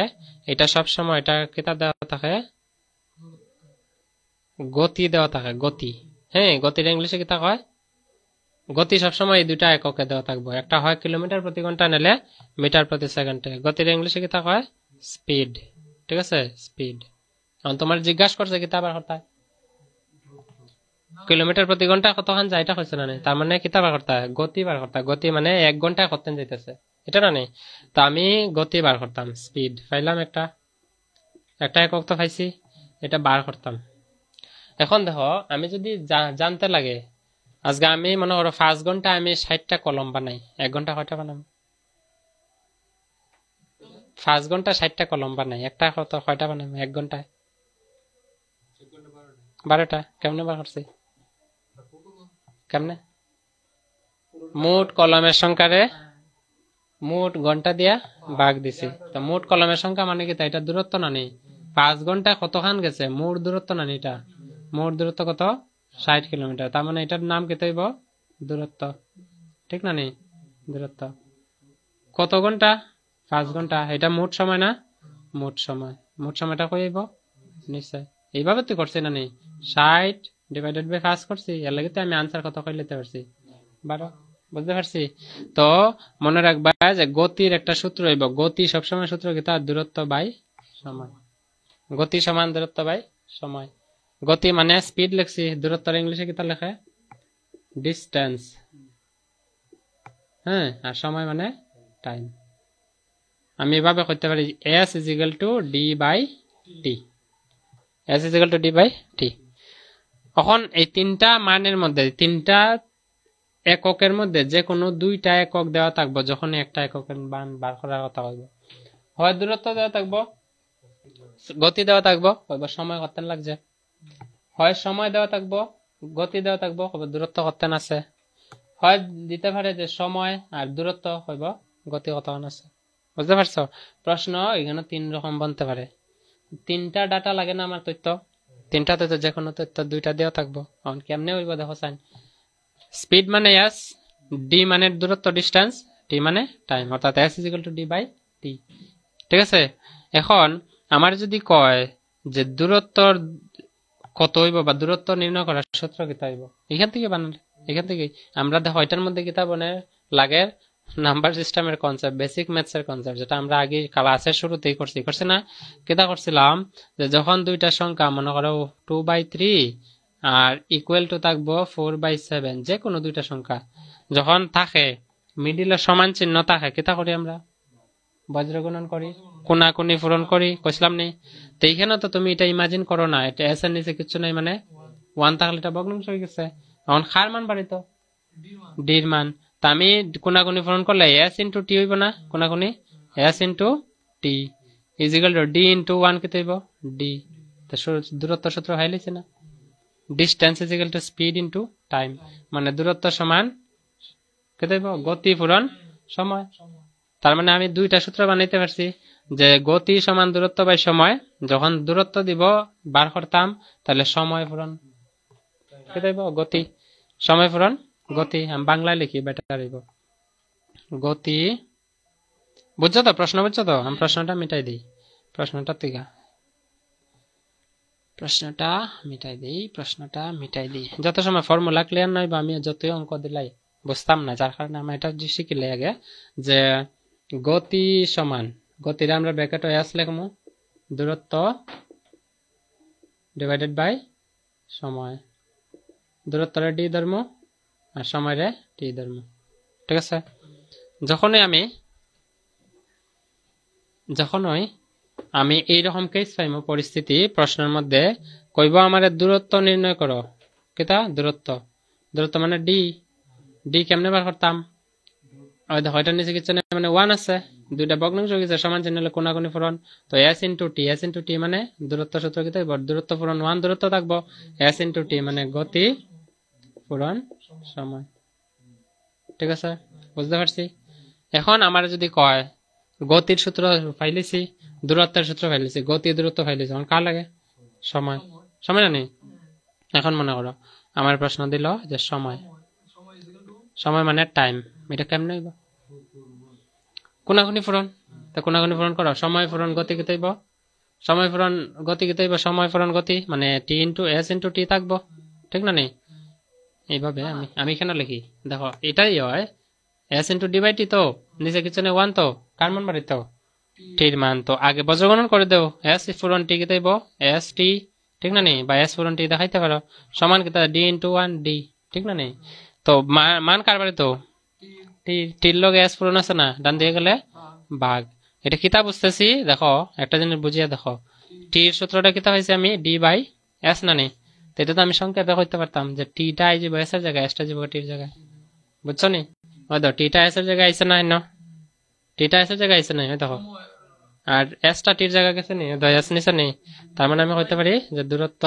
এটা সবসময় এটা কিতা দেওয়া থাকে, গতি দেওয়া থাকে, গতি। হ্যাঁ, গতির ইংলিশে কিতা কয়, গতি সবসময় এই দুইটা এককে দেওয়া থাকবো, একটা হয় কিলোমিটার প্রতি ঘন্টা, নাহলে মিটার প্রতি সেকেন্ডে। গতির ইংলিশে কিতা কয়, স্পিড। ঠিক আছে, স্পিড। এখন তোমার জিজ্ঞাসা করছে কিতা বার করতে, কিলোমিটার প্রতি ঘন্টা কতক্ষণ যায় এটা হয়েছে না, তার মানে কিতা বার করতে, গতি বার করতে। গতি মানে 1 ঘন্টায় কতক্ষণ যাইতেছে, এটা না নেই। তো আমি গতি বার করতাম, স্পিড পাইলাম, একটা একক তো পাইছি, এটা বার করতাম। এখন দেখো, আমি যদি জানতে লাগে, আজকে আমি মনে করো 5 ঘন্টা আমি 60টা কলম বানাই, 1 ঘন্টা কয়টা বানাম, 5 ঘন্টা 60টা কলম বানাই, একটা কয়টা বানাম 1 ঘন্টায়, 12টা। কেমনে বার করছি, কেমনে, মোট কলমের সংখ্যারে মোট ঘন্টা দিয়া ভাগ দিছি। তো মোট কলমের সংখ্যা মানে কি, এটা দূরত্ব না নেই, 5 ঘন্টায় কতখান গেছে, মোট দূরত্ব না, এটা মোট দূরত্ব কত, 60 কিলোমিটার। তার মানে এটার নাম কি হইব, দূরত্ব। ঠিক না নেই, দূরত্ব। কত ঘন্টা, 5 ঘন্টা, এটা মোট সময় না, মোট সময়। মোট সময়টা কই আইব, নিশ্চয় এইভাবে তুই করছি না নেই, 60 ডিভাইডেড বাই 5 করছি, এর লাগে তো আমি আনসার কত কই লিখতে পারছি, 12। বুঝতে পারছি। তো মনে রাখবা যে গতির একটা সূত্র হইব, গতি সবসময় সূত্র কি, তার দূরত্ব বাই সময়। গতি সমান দূরত্ব বাই সময়। গতি মানে স্পিড লিখছি, দূরত্বের ইংলিশে কিতা লেখে, ডিস্টেন্স। হ্যাঁ, আর সময় মানে টাইম। আমি এভাবে করতে পারি, s = d/t, s = d/t। এখন এই তিনটা মানের মধ্যে, তিনটা এককের মধ্যে যে কোনো দুইটা একক দেওয়া থাকবো, যখন একটা এককের মান বার করার কথা বলবো, হয় দূরত্ব দেওয়া থাকবো, গতি দেওয়া থাকবো, সময় কত লাগছে, হয় সময় দেওয়া থাকবো, গতি দেওয়া থাকবো, দূরত্ব কত আছে, হয় দিতে পারে যে সময় আর দূরত্ব হইব গতি কতক্ষণ আছে। বুঝতে পারছো, প্রশ্ন এখানে 3 রকম বনতে পারে। 3টা ডাটা লাগে না আমার তথ্য, তিনটাতে তো যে কোনো তথ্য দুইটা দেওয়া থাকবো। এখন কেমনে হইব দেখো সাইন। স্পিড মানে এস, ডি মানে দূরত্ব ডিস্টেন্স, টি মানে টাইম, অর্থাৎ S is equal to D by T. ঠিক আছে, এখন আমার যদি কয় যে দূরত্বর কত হইব বা দূরত্ব নির্ণয় করার সূত্র কিতা হইব, এখান থেকে বানালে এখান থেকে আমরা দেখো এটার মধ্যে কিতা বনে লাগে নাম্বার সিস্টেমের কনসেপ্ট, বেসিক ম্যাথস এর কনসেপ্ট, যেটা আমরা আগে ক্লাসের শুরুতেই করছি না, কিতা করছিলাম যে যখন দুইটা সংখ্যা মনে করো 2/3 আর ইকুয়াল টু থাকবো 4/7, যে কোনো দুইটা সংখ্যা যখন থাকে মিডিলে সমান চিহ্ন থাকে, কিতা করি আমরা বজ্রগুণন করি, কোনাকুনি পূরণ করি, কইছিলাম নি? তো এইখানে তো তুমি এটা ইমাজিন করো না, এটা এস এর নিচে কিছু নাই, মানে 1 থাকলে এটা ভগ্নাংশ হয়ে গেছে। এখন কার মান বাড়িত? ডির মান। তা আমি কোনাকুনি পূরণ করলে এস ইন্টু টি হইব না, কোনাকুনি S into T is equal to D into 1 কি হইব ডি। তো দূরত্ব সূত্র হাইলাইছে না, distance is equal two speed into time, মানে দূরত্ব সমান কি হইব গতি পূরণ সময়। তার মানে আমি দুইটা সূত্র বানাইতে পারছি, যে গতি সমান দূরত্ব বাই সময়, যখন দূরত্ব দিব বার করতাম তাহলে সময় পূরণ গতি, সময় পূরণ গতি। আমি বাংলায় লিখি বেটার হইব গতি। বুঝছো তো প্রশ্ন? বুঝছো তো? আমি প্রশ্নটা মিটাই দিই, প্রশ্নটা মিটাই দিই। যত সময় ফর্মুলা ক্লিয়ার নয় বা আমি যতই অঙ্ক দিলাই বুঝতাম না, যার কারণে আমরা এটা শিখিলে আগে যে গতি সমান, গতির আমরা ব্র্যাকেট এস লিখমু, দূরত্ব ডিভাইডেড বাই সময়, দূরত্বরে ডি ধর্ম আর সময়রে টি ধর্ম। ঠিক আছে, যখনই আমি এইরকম কেস পাইমু পরিস্থিতি, প্রশ্নের মধ্যে কইব আমার দূরত্ব নির্ণয় করো, কেতা দূরত্ব মানে ডি কেমনে বার করতাম? ওই দেখো এটার নিচে কিছু মানে 1 আছে, দুইটা ভগ্নাংশ হয়ে গেছে, সমান চিহ্ন হলে কোনাকুনি পূরণ, তো এস ইন্টু টি মানে দূরত্ব সূত্র কি থাকবে, দূরত্ব পূরণ 1 দূরত্ব থাকবো, এস ইন্টু টি মানে গতি পূরণ সময়। ঠিক আছে, বুঝতে পারছি? এখন আমার যদি কয় গতির সূত্র ফাইলিছি, দূরত্বের সূত্র ফাইলিছি, গতি দূরত্ব ফাইলিছি, এখন কার লাগে? সময় না নেই? এখন মনে করো আমার প্রশ্ন দিল যে সময় মানে টাইম, এটা কেমনে হইব? কোনাকুনি পূরণ, তা কোনাকুনি পূরণ করো, সময় পূরণ গতি কি হইব? সময় পূরণ গতি কি হইব? সময় পূরণ গতি মানে টি ইন্টু এস ইন্টু টি থাকবো, ঠিক না নেই? এইভাবে আমি এখানে লিখি, দেখো এটাই হয় এস ইন্টু ডি বাই টি, তো নিচে কিছু নেই 1, তো কার মান বাড়িত? টির মান। তো আগে বজ্রগণন করে দেও, এস পূরণ টি কি হইব এস টি, ঠিক না নেই? বা এস পূরণ টি দেখাইতে পারো, সমান কি ডি ইন্টু 1 ডি, ঠিক না নেই? তো মান কার বাড়িত? টির লগে এস পূরণ আছে না, ডান দিয়ে গেলে ভাগ। এটা কিতা বুঝতেছি দেখো, একটা জিনিস বুঝিয়ে দেখো, টির সূত্রটা কিতা হয়েছে আমি ডি বাই এস না নেই, তো এটা তো আমি সংক্ষেপে করতে পারতাম যে টিটা আই যাবো এস এর জায়গায়, এসটা যাবো টির জায়গায়, বুঝছো নি? ওই দেখো টিটা এস এর জায়গায় আইসে না, টিটা এস এর জায়গায় আইসে না, ওই দেখো, আর এসটা টির জায়গায় গেছে নি, এস নিচে নেই। তার মানে আমি করতে পারি যে দূরত্ব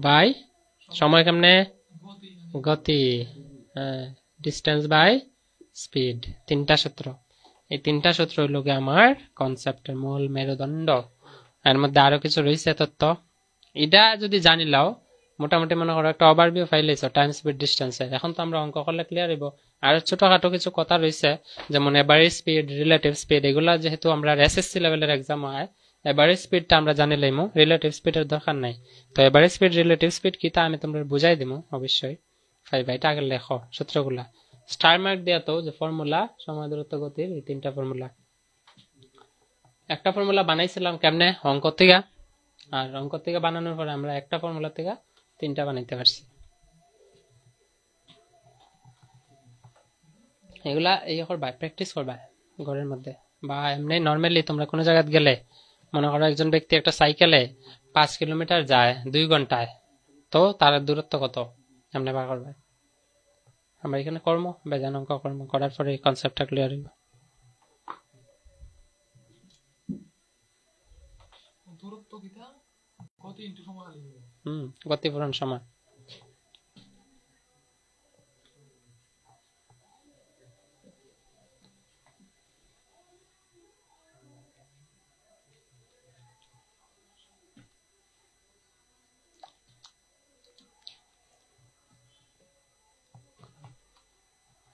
বাই সময় কেমনে গতি, ডিস্টেন্স বাই স্পিড, তিনটা সূত্র। এই তিনটা সূত্র হইল আমার কনসেপ্টের মূল মেরুদণ্ড। এর মধ্যে আরো কিছু রয়েছে তথ্য, এটা যদি জানিলাও মোটামুটি মনে করো একটা ওভারভিউ ফাইলেছ টাইম স্পিড ডিস্টেন্সের। এখন তো আমরা অঙ্ক করলে ক্লিয়ার হইব। আর ছোটখাটো কিছু কথা রয়েছে যেমন এভারেজ স্পিড, রিলেটিভ স্পিড, এগুলা যেহেতু আমরা এসএসসি লেভেলের এক্সাম হয়, এভারেজ স্পিডটা আমরা জানি লইমু, রিলেটিভ স্পিডের দরকার নাই। তো এভারেজ স্পিড, রিলেটিভ স্পিড কি তা আমি তোমরা বুঝাই দিমু অবশ্যই। এটা আগে লেখো সূত্রগুলা, স্টার মার্ক দেয়া তো যে ফর্মুলা সময় দূরত্ব গতির, এই তিনটা ফর্মুলা। একটা ফর্মুলা বানাইছিলাম কেমনে অঙ্ক থেকে, আর অঙ্ক থেকে বানানোর পরে আমরা একটা ফর্মুলা থেকে তিনটা বানাইতে পারছি। এগুলা এই করবা, প্র্যাকটিস করবা ঘরের মধ্যে, বা এমনি নর্মালি তোমরা কোনো জায়গায় গেলে মনে করো একজন ব্যক্তি একটা সাইকেলে 5 কিলোমিটার যায় 2 ঘন্টায়, তো তার দূরত্ব কত এমনি বার করবে। আমরা এখানে কর্ম বেজান অঙ্ক কর্ম করার পরে এই কনসেপ্টটা ক্লিয়ার হইব। গতি পূরণ সময়।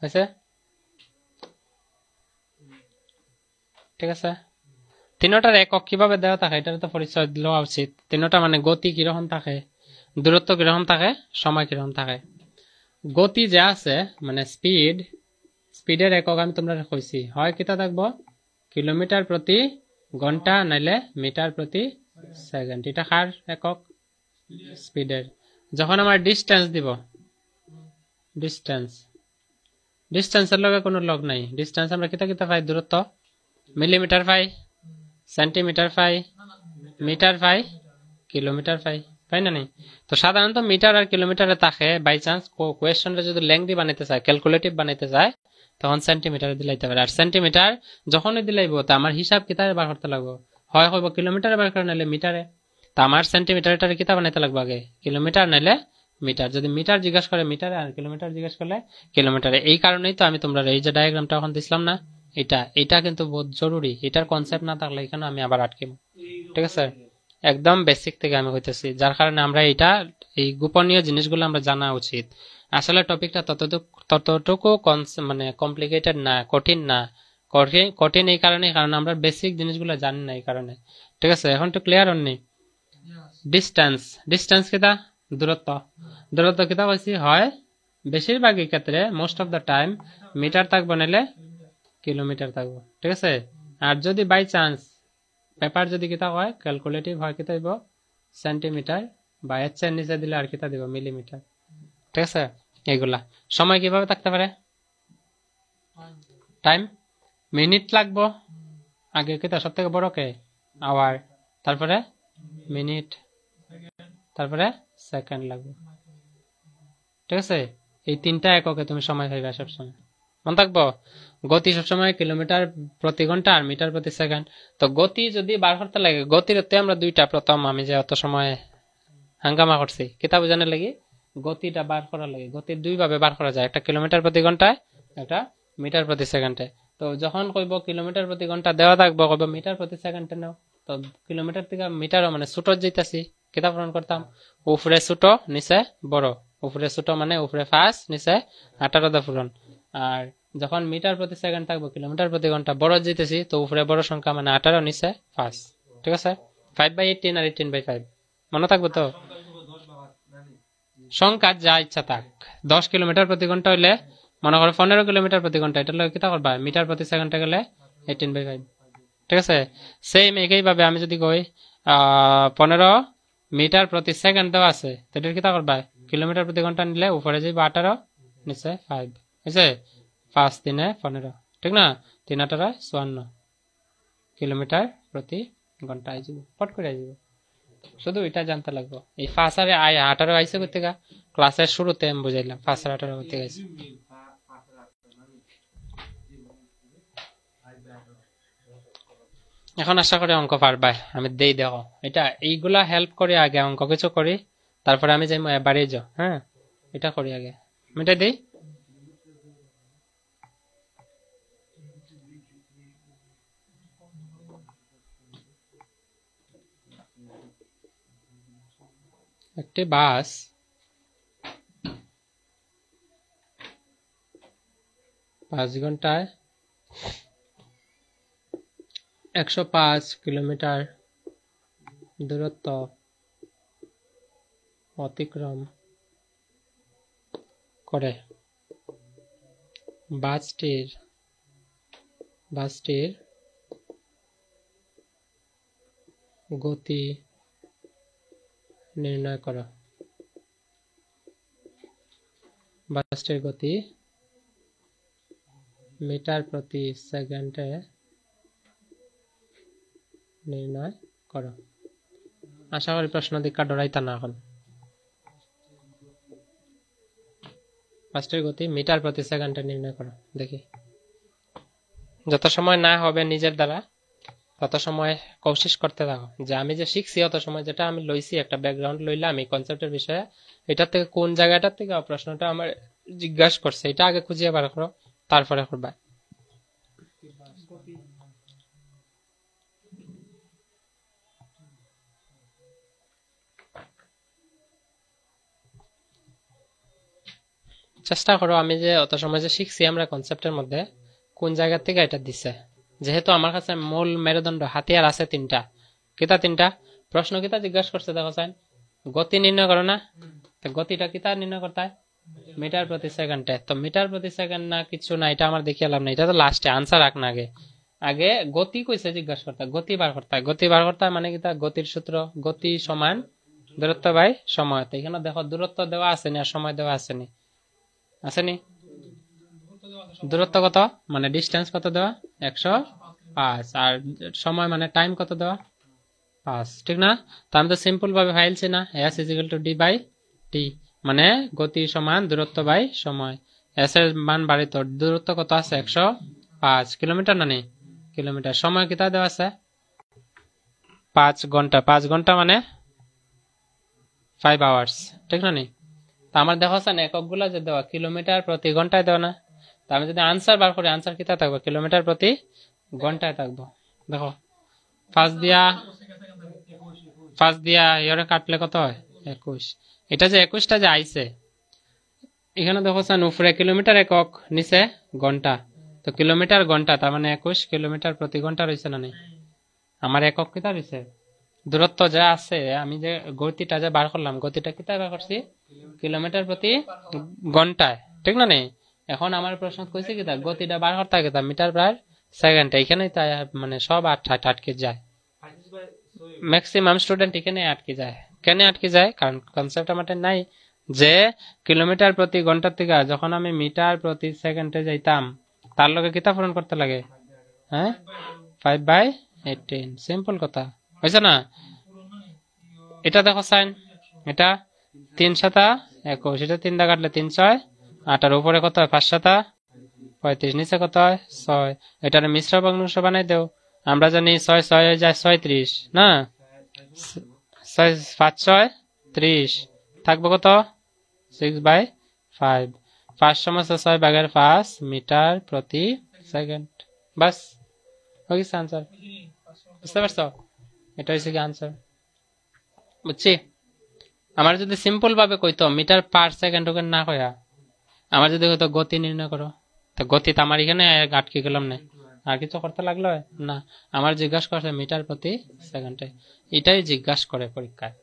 হয়েছে? ঠিক আছে, তিনটার একক কিভাবে দেওয়া থাকে এটার তো পরিচয় দেওয়া উচিত। তিনটা মানে গতি কিরকম থাকে, দূরত্ব কিরকম থাকে, সময় কিরকম থাকে। গতি যে আছে মানে স্পিডের একক আমি তোমরা কইছি, হয় কিতা থাকবো কিলোমিটার প্রতি ঘন্টা নাইলে মিটার প্রতি সেকেন্ড। এটা কার একক? স্পিডের। যখন আমার ডিস্টেন্স দিব, ডিস্টেন্সের লগে কোনো লগ নাই। ডিস্টেন্স আমরা কিতা কিতা পাই, দূরত্ব মিলিমিটার পাই, সেন্টিমিটার পাই, মিটার পাই, কিলোমিটার পাই, পাই না নাই? তো সাধারণত মিটার আর কিলোমিটারে থাকে। বাই চান্স কোয়েশ্চনটা যদি লেংদি বানাইতে চায়, ক্যালকুলেটিভ বানাইতে চায়, তখন সেন্টিমিটারে দিলাইতে পারে। আর সেন্টিমিটার যখনই দিলাইব তা আমার হিসাব কিতাবে বার করতে লাগবো, হয় হইব কিলোমিটারে বার করে নাইলে মিটারে। তা আমার সেন্টিমিটারটারে কিতা বানাইতে লাগবো আগে, কিলোমিটার নাইলে মিটার। যদি মিটার জিজ্ঞাসা করে মিটারে, আর কিলোমিটার জিজ্ঞাসা করলে কিলোমিটারে। এই কারণেই তো আমি তোমরা এই যে ডায়াগ্রামটা এখন দিছিলাম না, এটা কিন্তু বহুত জরুরি। এটার কনসেপ্ট না থাকলে এখানে আমি আবার আটকে, ঠিক আছে? একদম বেসিক থেকে আমি হইতেছি, যার কারণে আমরা এই গোপনীয় জিনিসগুলো আমরা জানা উচিত। আসলে টপিকটা ততটুকু মানে কমপ্লিকেটেড না, কঠিন না। কঠিন এই কারণে, কারণ আমরা বেসিক জিনিসগুলো জানি না এই কারণে। ঠিক আছে, এখন তো ক্লিয়ার হননি? ডিস্টেন্স কিতা, দূরত্ব কিতা কইছি, হয় বেশিরভাগই ক্ষেত্রে most of the time metre থাকবো নাইলে কিলোমিটার থাকবো। ঠিক আছে, আর যদি বাই চান্স পেপার যদি কিতা হয় ক্যালকুলেটিভ হয়, কিতা দিব সেন্টিমিটার, বা এর চেয়ে নিচে দিলে আর কিতা দিব মিলিমিটার। ঠিক আছে, এইগুলা। সময় কিভাবে থাকতে পারে, টাইম মিনিট লাগবো আগে, কিতা সব থেকে বড় কে আওয়ার, তারপরে মিনিট, তারপরে সেকেন্ড লাগবে। ঠিক আছে, এই তিনটা এককে তুমি সময় পাইবা সবসময়, মনে থাকবো। গতি সবসময় কিলোমিটার প্রতি ঘন্টা আর মিটার প্রতি সেকেন্ড। তো গতি যদি বার করতে লাগে, গতির আমরা দুইটা, প্রথম আমি যে অত সময় হাঙ্গামা করছি কিতাব জানার লাগি, গতিটা বার করার লাগে। গতির দুই ভাবে বার করা যায়, একটা কিলোমিটার প্রতি ঘন্টায়, একটা মিটার প্রতি সেকেন্ডে। তো যখন কইব কিলোমিটার প্রতি ঘন্টা দেওয়া থাকবো, কইব মিটার প্রতি সেকেন্ডে নাও। তো কিলোমিটার থেকে মিটারও মানে ছোট যেতেছি, কিতাব পূরণ করতাম উপরে ছোট নিচে বড়, উপরে ছোট মানে উপরে 5 নিচে 18 পূরণ। আর যখন মিটার প্রতি সেকেন্ড থাকবো কিলোমিটার প্রতি ঘন্টা বড় যেতেছি, তো উপরে বড় সংখ্যা মানে 18 নিচে 5। ঠিক আছে, 5/18 আর 18/5 মনে থাকবো তো। সংখ্যা যা ইচ্ছা থাক, 10 কিলোমিটার প্রতি ঘন্টা হইলে মনে করো 15 কিলোমিটার প্রতি ঘন্টা, এটা লগে কিতা করবা, মিটার প্রতি সেকেন্ডে গেলে 18/5। ঠিক আছে, সেম একইভাবে আমি যদি কই 15 মিটার প্রতি সেকেন্ড দেওয়া আছে, এটা কিতা করবা, কিলোমিটার প্রতি ঘন্টা নিলে উপরে যাইব 18 নিচে 5, বুঝছে? 5 3 15, ঠিক না? 3 8 54 কিলোমিটার প্রতি ঘন্টা আইব, পট করে আইব। শুধু এটা জানতে লাগবো। এই 5 আর 18 আইসে করতে গা ক্লাসের শুরুতে আমি বুঝাইলাম 5 আর 18 করতে গেছে। এখন আশা করি অঙ্ক পারবা, আমি দেই দেখো। এটা এইগুলা হেল্প করি আগে, অঙ্ক কিছু করি, তারপরে আমি যাই বাড়ি যাও। হ্যাঁ, এটা করি আগে, আমি এটা দেই। একটি বাস 5 ঘন্টায় 105 কিলোমিটার দূরত্ব অতিক্রম করে। বাসটির গতি নির্ণয় করো। বাসটির গতি মিটার প্রতি সেকেন্ডে নির্ণয় করো। আশা করি প্রশ্ন দীক্ষা ডরাইতা না। এখন বাসটির গতি মিটার প্রতি সেকেন্ডে নির্ণয় করো। দেখি, যত সময় না হবে নিজের দ্বারা তত সময় কোশিশ করতে থাকো, যে আমি যে শিখছি অত সময় যেটা আমি লইছি, একটা ব্যাকগ্রাউন্ড লইলাম এই কনসেপ্টের বিষয়ে, এটা থেকে কোন জায়গাটা থেকে প্রশ্নটা আমার জিজ্ঞাসা করছে, এটা আগে খুঁজিয়ে বার করো, তারপরে করবা। চেষ্টা করো, আমি যে অত সময় যে শিখছি আমরা কনসেপ্টের মধ্যে কোন জায়গা থেকে এটা দিছে। যেহেতু আমার কাছে মূল মেরুদণ্ড হাতিয়ার আছে তিনটা, কিতা তিনটা প্রশ্ন কিতা জিজ্ঞাসা করছে দেখো সাইন, গতি নির্ণয় করো না, তো গতিটা কিতা নির্ণয় করতে হয় মিটার প্রতি সেকেন্ডে। তো মিটার প্রতি সেকেন্ড না কিছু না, এটা আমার দেখিয়ে লাভ না, এটা তো লাস্টে আনসার রাখ না, আগে আগে গতি কইছে জিজ্ঞাসা করতে, গতি বার করতে হয়। গতি বার করতে হয় মানে কিতা, গতির সূত্র গতি সমান দূরত্ব বাই সময়। তো এখানে দেখো দূরত্ব দেওয়া আসেনি আর সময় দেওয়া আসেনি, আসেনি দূরত্ব কত মানে ডিস্টেন্স কত দেওয়া 105, আর সময় মানে টাইম কত দেওয়া 5, ঠিক না? তো আমি তো সিম্পল ভাবে ফাইলছি না, S is equal to D by T, মানে গতি সমান দূরত্ব বাই সময়। এস এর মান বাড়িত, দূরত্ব কত আছে 105 কিলোমিটার, না নেই কিলোমিটার, সময় কিতা দেওয়া আছে 5 ঘন্টা, 5 ঘন্টা মানে 5 আওয়ার্স, ঠিক না নেই? তো আমার দেখো আছে না একক গুলা যে দেওয়া কিলোমিটার প্রতি ঘন্টায় দেওয়া না, তো আমি যদি আনসার বার করি আনসার কিতা থাকবো কিলোমিটার প্রতি ঘন্টায় থাকবো। দেখো 5 দিয়া এরে কাটলে কত হয় 21, এটা যে 21টা যে আইছে এখানে দেখো সান উপরে কিলোমিটার একক নিচে ঘন্টা, তো কিলোমিটার ঘন্টা তার মানে 21 কিলোমিটার প্রতি ঘন্টা রয়েছে না নেই, আমার একক কিতা রয়েছে দূরত্ব যা আছে, আমি যে গতিটা যে বার করলাম গতিটা কিতা বার করছি কিলোমিটার প্রতি ঘন্টায়, ঠিক না নেই? এখন আমার প্রশ্ন কইছে কিতা গতিটা বার করতে কিতা মিটার পার সেকেন্ড, এখানেই তাই মানে সব আটকে যায়, ম্যাক্সিমাম স্টুডেন্ট এখানে আটকে যায়। কেন আটকে যায়? কারণ কনসেপ্ট আমাদের নাই যে কিলোমিটার প্রতি ঘন্টার থেকে যখন আমি মিটার প্রতি সেকেন্ডে যাইতাম তার লগে কিতা পূরণ করতে লাগে, হ্যাঁ 5/18, সিম্পল কথা হয়েছে না? এটা দেখো সাইন, এটা 3×7=21, এটা 3 দা কাটলে 3×6=8, উপরে কত হয় 5×7=35, নিচে কত হয় 6, এটার মিশ্র ভগ্নাংশ বানাই দেও, আমরা জানি 6×6 হয়ে যায় 36 না, 5×6=30, থাকবে কত 6/5, 5/6 মিটার প্রতি সেকেন্ড, বাস হয়ে গেছে আনসার। বুঝতে পারছো? এটা হয়েছে কি আনসার, বুঝছি? আমার যদি সিম্পল ভাবে কইতো মিটার পার সেকেন্ড ওকে না কয়া, আমার যদি কইতো গতি নির্ণয় করো, তো গতি তো আমার এখানে আটকে গেলাম না, আর কিছু করতে লাগলো না, আমার জিজ্ঞাসা করছে মিটার প্রতি সেকেন্ডে, এটাই জিজ্ঞাসা করে পরীক্ষায়।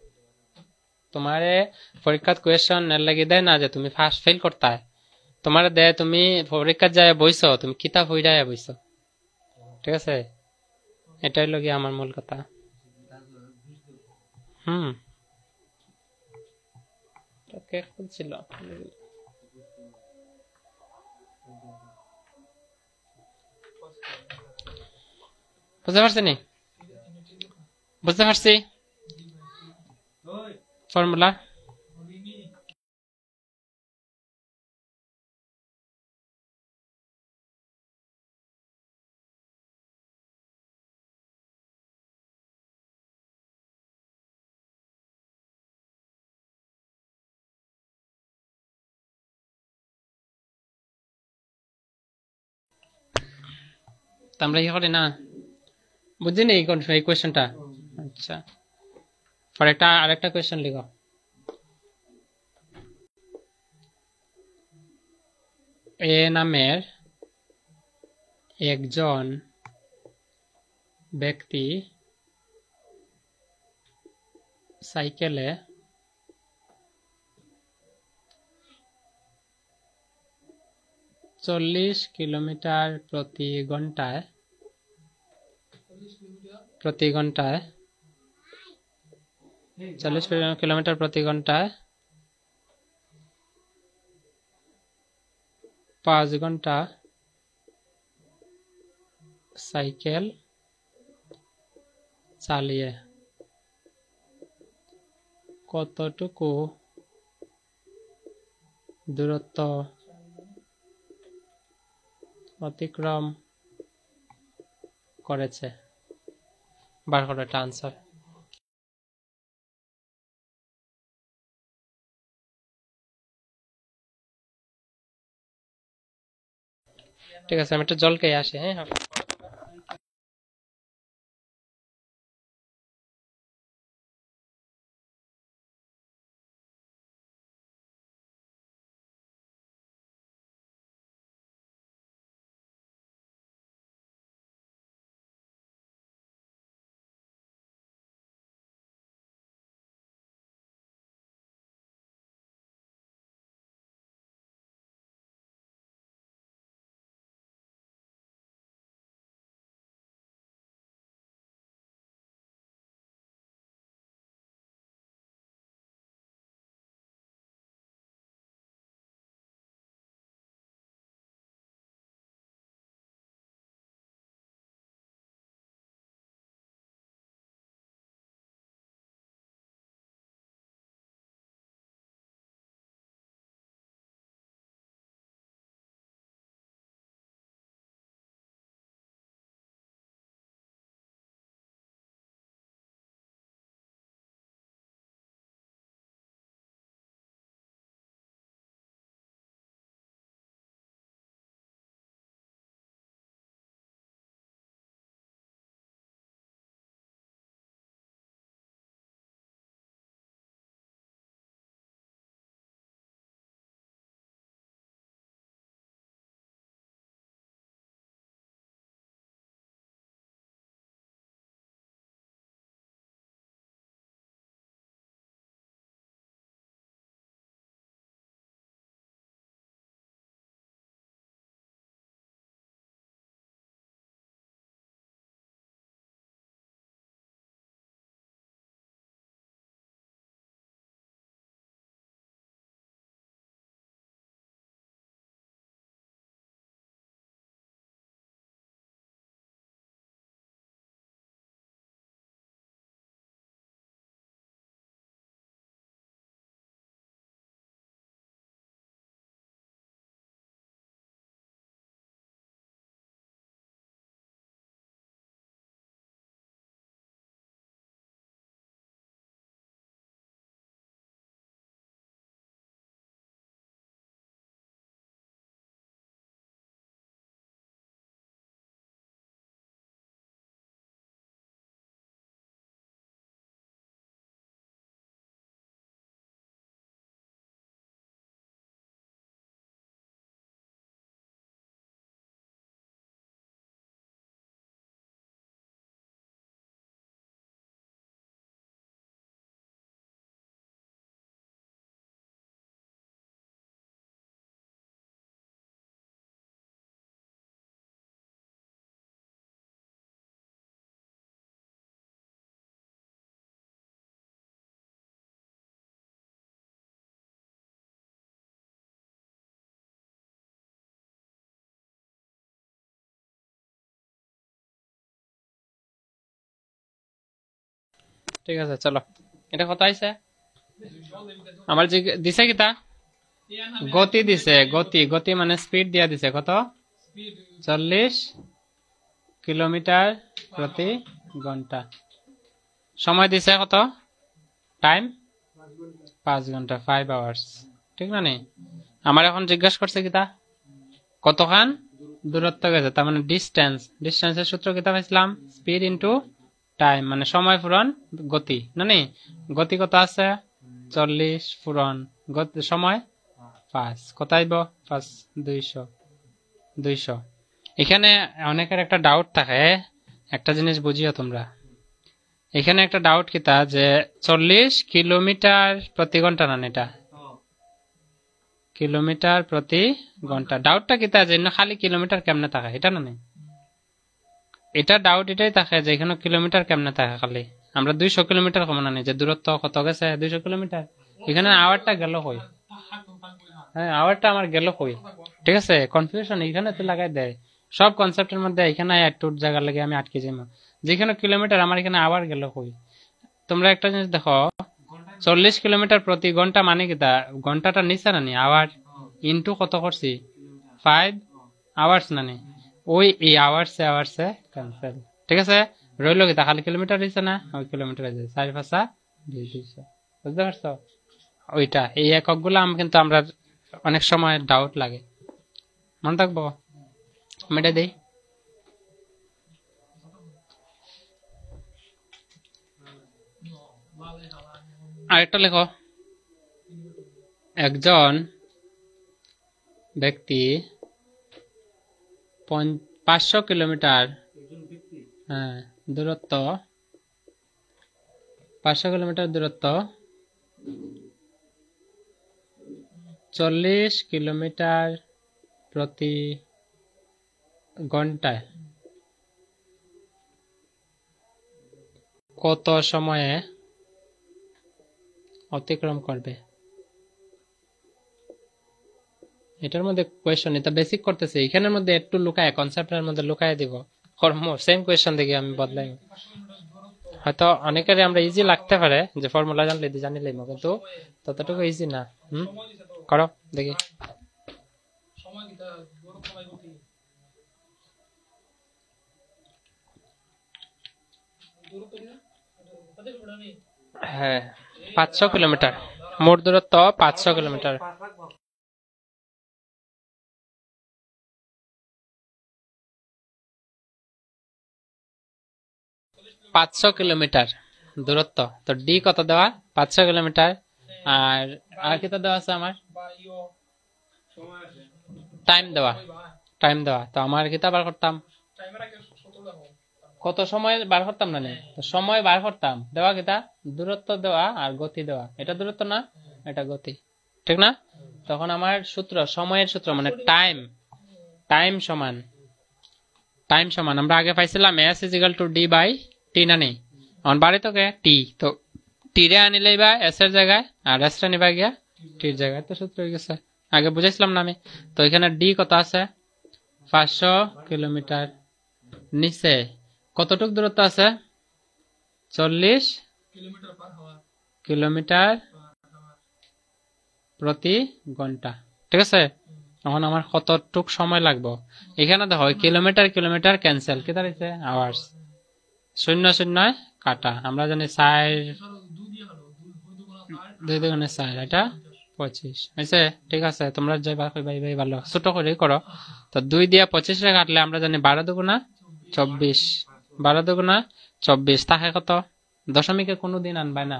তোমারে পরীক্ষার কোয়েশ্চন লাগি দেয় না যে তুমি ফার্স্ট ফেল করতে হয়, তোমার দেয় তুমি পরীক্ষার যায় বইছো, তুমি কিতাব হয়ে যায় বইছো, ঠিক আছে? এটাই লগিয়ে আমার মূল কথা। ওকে খুলছিল, বুঝতে পারছি নি? বুঝতে পারছি ফর্মুলা। তা আমরা ইয়ে করি না, বুঝিনি এই কোয়েশ্চেনটা। আচ্ছা, আরেকটা কোয়েশ্চেন লিখো। এ নামের একজন ব্যক্তি সাইকেলে 40 কিলোমিটার প্রতি ঘন্টায় 40 কিলোমিটার প্রতি ঘন্টায় 5 ঘন্টা সাইকেল চালিয়ে কতটুকু দূরত্ব অতিক্রম করেছে, বার করো একটা আনসার। ঠিক আছে, আমি একটা জল খেয়ে আসি, হ্যাঁ। ঠিক আছে চলো এটা কত আইছে আমার যে দিছে কিতা গতি দিছে গতি গতি মানে স্পিড দিয়া দিছে কত 40 কিলোমিটার প্রতি ঘন্টা সময় দিছে কত টাইম 5 ঘন্টা 5 আওয়ার্স ঠিক না নি আমার এখন জিজ্ঞাসা করছে কিতা কতখান দূরত্ব গেছে তার মানে ডিসটেন্সের সূত্র কিতা পাইছিলাম স্পিড ইনটু টাইম মানে সময় পূরণ গতি না নি গতি কত আছে 40 পূরণ গতি সময় 5 কত আইব 5 200 এখানে অনেকের একটা ডাউট থাকে একটা জিনিস বুঝিও তোমরা এখানে একটা ডাউট কিতা যে 40 কিলোমিটার প্রতি ঘন্টা না এটা কিলোমিটার প্রতি ঘন্টা ডাউটটা কিতা যে খালি কিলোমিটার কেমনে থাকে এটা না এটা ডাউট এটাই থাকে যে এখানে কিলোমিটার কেমনে থাকে খালি আমরা 200 কিলোমিটার কম না যে দূরত্ব কত গেছে 200 কিলোমিটার এখানে আওয়ারটা গেল কই হ্যাঁ আওয়ারটা আমার গেল কই ঠিক আছে কনফিউশন এখানে তো লাগাই দেয় সব কনসেপ্টের মধ্যে এখানে একটু জায়গা লাগে আমি আটকে যাই যেখানে কিলোমিটার আমার এখানে আওয়ার গেল কই তোমরা একটা জিনিস দেখো 40 কিলোমিটার প্রতি ঘন্টা মানে কিতা ঘন্টাটা নিচে না নি আওয়ার ইনটু কত করছি 5 আওয়ার্স না নি ওই এই আওয়ার্সে ক্যান্সেল ঠিক আছে রইল কিতা খালি কিলোমিটার দিছে না ওই কিলোমিটার আছে 4 200 বুঝতে পারছো ওইটা এই এককগুলো কিন্তু আমরা অনেক সময় ডাউট লাগে মনে থাকবো আমি এটা দেই আরেকটা লেখো একজন ব্যক্তি 500 কিলোমিটার দূরত্ব 500 কিলোমিটার দূরত্ব 40 কিলোমিটার প্রতি ঘন্টায় কত সময়ে অতিক্রম করবে এটার মধ্যে কোয়েশ্চন এটা বেসিক করতেছে এখানের মধ্যে একটু লুকায় কনসেপ্টের মধ্যে লুকায় দিব কর্ম সেম কোয়েশ্চন দেখি আমি বদলাই হয়তো অনেকের আমরা ইজি লাগতে পারে যে ফর্মুলা জানলে জানিলেই কিন্তু ততটুকু ইজি না করো দেখি হ্যাঁ 500 কিলোমিটার মোট দূরত্ব 500 কিলোমিটার কিলোমিটার দূরত্ব তো ডি কত দেওয়া 500 কিলোমিটার আর কত দেওয়া আছে আমার টাইম দেওয়া তো আমার কিতা বার করতাম কত সময় বার করতাম না তো সময় বার করতাম দেওয়া কিতা দূরত্ব দেওয়া আর গতি দেওয়া এটা দূরত্ব না এটা গতি ঠিক না তখন আমার সূত্র সময়ের সূত্র মানে টাইম সমান আমরা আগে পাইছিলাম s = d/t না নেই এখন বাড়ি তোকে টি তো টি রে আনিলেই বা s এর জায়গায় আর s টা নিবা গিয়া টির জায়গায় তো সূত্র হয়ে গেছে আগে বুঝাইছিলাম না আমি তো এখানে ডি কত আছে 500 কিলোমিটার নিচে কতটুক দূরত্ব আছে 40 কিলোমিটার প্রতি ঘন্টা ঠিক আছে এখন আমার কতটুক সময় লাগবে এখানে দেখো কিলোমিটার ক্যান্সেল কি দাঁড়াইছে আওয়ার্স 0 কাটা আমরা জানি 2 দুগুণে 4 এটা 25 হয়েছে ঠিক আছে তোমরা যাইবা ভাই ভালো ছোট করে করো তো 2 দিয়ে 25 রে কাটলে আমরা জানি 12 দুগুণা 24 12 দুগুণা 24 থাকে কত দশমিকে কোনোদিন আনবাই না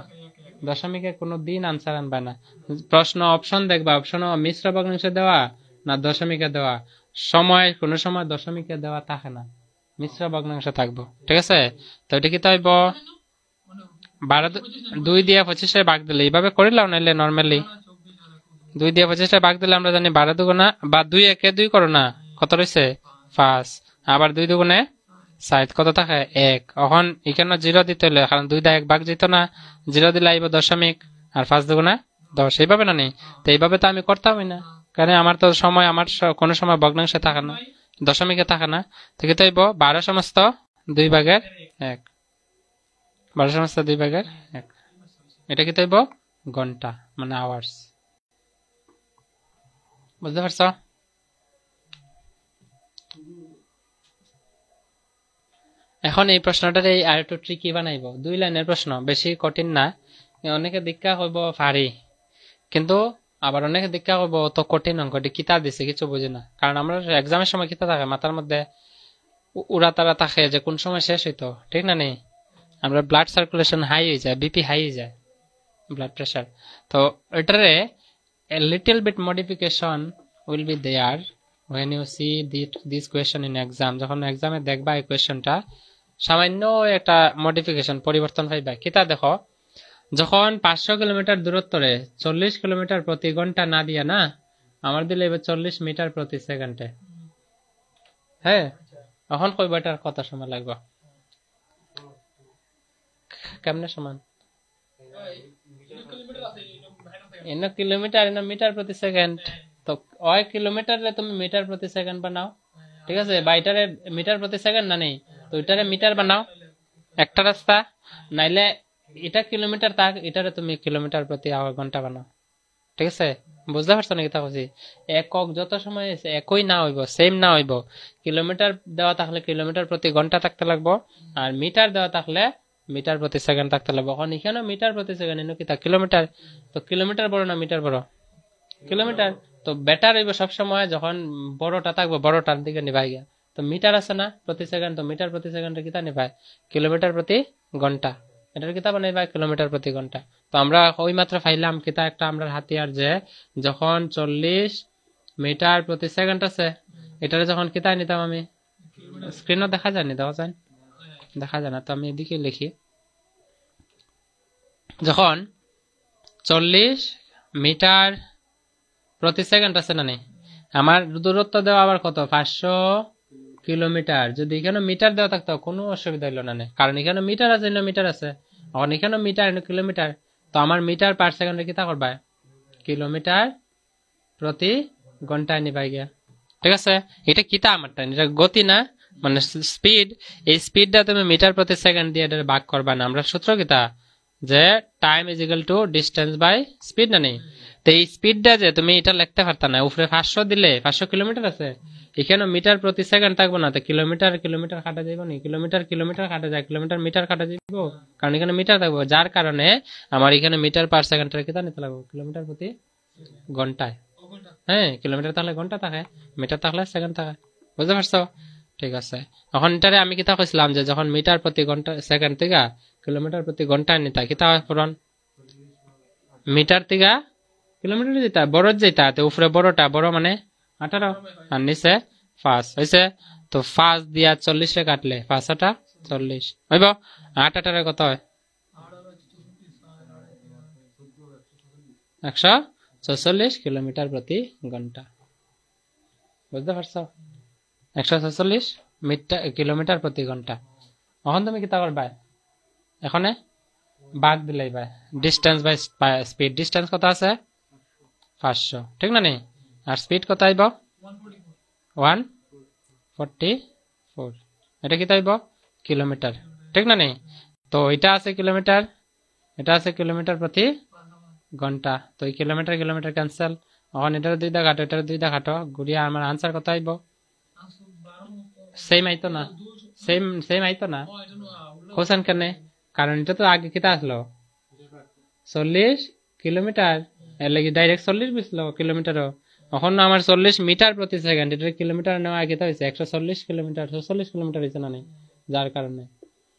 দশমিকে কোনোদিন আনসার আনবাই না প্রশ্ন অপশন দেখবা অপশন মিশ্র ভগ্নাংশে দেওয়া না দশমিকে দেওয়া কোনো সময় দশমিকে দেওয়া থাকে না মিশ্র ভগ্নাংশ থাকবো ঠিক আছে তো এটা কি তাইব 2 দিয়ে 25 এ ভাগ দিলে এইভাবে করিলাম নাইলে নরমালি 2 দিয়ে 25 এ ভাগ দিলে আমরা জানি 12 দুগুণা বা 2 একে 2 করো না কত রইছে 5 আবার 2 দুগুণে 7 কত থাকে 1 এখন এখানে 0 দিতে হলে কারণ 2 দা 1 ভাগ যেত না 0 দিলে আইব দশমিক আর 5 দুগুণা 10 এইভাবে না নেই তো এইভাবে তো আমি করতামই না কারণ আমার তো সময় কোনো সময় ভগ্নাংশে থাকে না দশমিকে থাকে না তো কি তাইব 12 সমস্ত 2/1 12/2/1 এটা কি তাইব ঘন্টা মানে আওয়ার্স বুঝতে পারছো এখন এই প্রশ্নটার এই আর একটু ট্রিকি বানাইব 2 লাইনের প্রশ্ন বেশি কঠিন না অনেকে দীক্ষা হইব পারি কিন্তু আবার অনেকে দীক্ষা হইব তো কঠিন অঙ্ক কিতা দিছে কিছু বুঝি না কারণ আমরা এক্সামের সময় কিতা থাকে মাথার মধ্যে উড়া তারা থাকে যে কোন সময় শেষ হইতো ঠিক না নেই আমরা ব্লাড সার্কুলেশন হাই হয়ে যায় বিপি হাই হয়ে যায় blood pressure তো এটারে a little bit modification will be there when you see this question in exam যখন এক্সামে দেখবা এই কোশ্চেনটা সামান্য একটা মডিফিকেশন পরিবর্তন পাইবা কিতা দেখো যখন 500 কিলোমিটার দূরত্বরে 40 কিলোমিটার প্রতি ঘন্টা না দিয়া না আমার দিলে এবার 40 মিটার প্রতি সেকেন্ডে হ্যাঁ এখন কইবা এটার কত সময় লাগবে কেমনে সমান এন কিলোমিটার এন মিটার প্রতি সেকেন্ড তো ওই কিলোমিটারে তুমি মিটার প্রতি সেকেন্ড বানাও ঠিক আছে বাইটারে মিটার প্রতি সেকেন্ড না নেই তো এটারে মিটার বানাও একটা রাস্তা নাইলে এটা কিলোমিটার তা এটারে তুমি কিলোমিটার প্রতি ঘন্টা বানাও ঠিক আছে বুঝতে পারছো নাকি তা বলছি একক যত সময় একই না হইব সেম না হইব কিলোমিটার দেওয়া থাকলে কিলোমিটার প্রতি ঘন্টা থাকতে লাগবো আর মিটার দেওয়া থাকলে মিটার প্রতি সেকেন্ড থাকতে লাগবে এখন এখানে মিটার প্রতি সেকেন্ড এনে কি তা কিলোমিটার তো কিলোমিটার বড় না মিটার বড় কিলোমিটার তো বেটার হইব সবসময় যখন বড়টা থাকবে বড়টার দিকে নিভাই গিয়া তো মিটার আছে না প্রতি সেকেন্ড তো মিটার প্রতি সেকেন্ডে কিতা নিভাই কিলোমিটার প্রতি ঘন্টা এটার কিতা বানাইবা কিলোমিটার প্রতি ঘন্টা তো আমরা ওই মাত্র পাইলাম কিতা একটা আমরা হাতিয়ার যে যখন 40 মিটার প্রতি সেকেন্ড আছে এটারে যখন কিতা নিতাম আমি স্ক্রিনও দেখা যায় নি দেওয়া যায় দেখা যায় না তো আমি এদিকে লিখি যখন 40 মিটার প্রতি সেকেন্ড আছে না নেই আমার দূরত্ব দেওয়া আবার কত 500 কিলোমিটার যদি এখানে মিটার দেওয়া থাকতো কোনো অসুবিধা হইল না কারণ এখানে মিটার আছে মিটার আছে এখন এখানে মিটার কিলোমিটার তো আমার মিটার পার সেকেন্ডে কিতা করবা কিলোমিটার প্রতি ঘন্টায় নিবাই গিয়া ঠিক আছে এটা কিতা আমারটা এটা গতি না মানে স্পিড এই স্পিডটা তুমি মিটার প্রতি সেকেন্ড দিয়ে এটা ভাগ করবা না আমরা সূত্র কিতা যে time is equal to distance by speed না নেই তো এই স্পিডটা যে তুমি এটা লিখতে পারতা না উপরে 500 দিলে 500 কিলোমিটার আছে এখানে মিটার প্রতি সেকেন্ড থাকবো না তো কিলোমিটার কিলোমিটার কাটা যাইব নি কিলোমিটার কিলোমিটার কাটা যায় কিলোমিটার মিটার কাটা যাইব কারণ এখানে মিটার থাকবো যার কারণে আমার এখানে মিটার পার সেকেন্ডের কিতা নিতে লাগবে কিলোমিটার প্রতি ঘন্টায় হ্যাঁ কিলোমিটার তাহলে ঘন্টা থাকে মিটার তাহলে সেকেন্ড থাকে বুঝতে পারছো ঠিক আছে এখন এটারে আমি কিতা কইছিলাম যে যখন মিটার প্রতি ঘন্টা সেকেন্ড থেকে কিলোমিটার প্রতি ঘন্টায় নিতা কিতা হয় পূরণ মিটার থেকে কিলোমিটার যেটা বড় যেটা তো উপরে বড়টা বড় মানে 18 আর নিচে 5 হইছে তো 5 দিয়া 40 রে কাটলে 5 8 40 হইব 8 8 এর কত হয় 146 কিলোমিটার প্রতি ঘন্টা বুঝতে পারছো 146 মিটার কিলোমিটার প্রতি ঘন্টা এখন তুমি কিতা করবা এখানে ভাগ দিলাই by distance by speed distance কত আছে 500 ঠিক না নেই আর স্পিড কত আইব 144 এটা কি আইব কিলোমিটার ঠিক না নেই তো এটা আছে কিলোমিটার এটা আছে কিলোমিটার প্রতি ঘন্টা তো এই কিলোমিটার কিলোমিটার ক্যান্সেল এখন এটার দুইটা কাটো এটার দুইটা কাটো ঘুরিয়ে আমার আনসার কত আইব সেম আইতো না সেম আইতো না কোশ্চেন কেন কারণ এটা তো আগে কিতা আসলো 40 কিলোমিটার এর লাগি ডাইরেক্ট 40 বুঝলো কিলোমিটারও এখন আমার 40 মিটার প্রতি সেকেন্ড এটা কিলোমিটার নেওয়া আগে তো হইছে 140 কিলোমিটার 140 কিলোমিটার হইছে না যার কারণে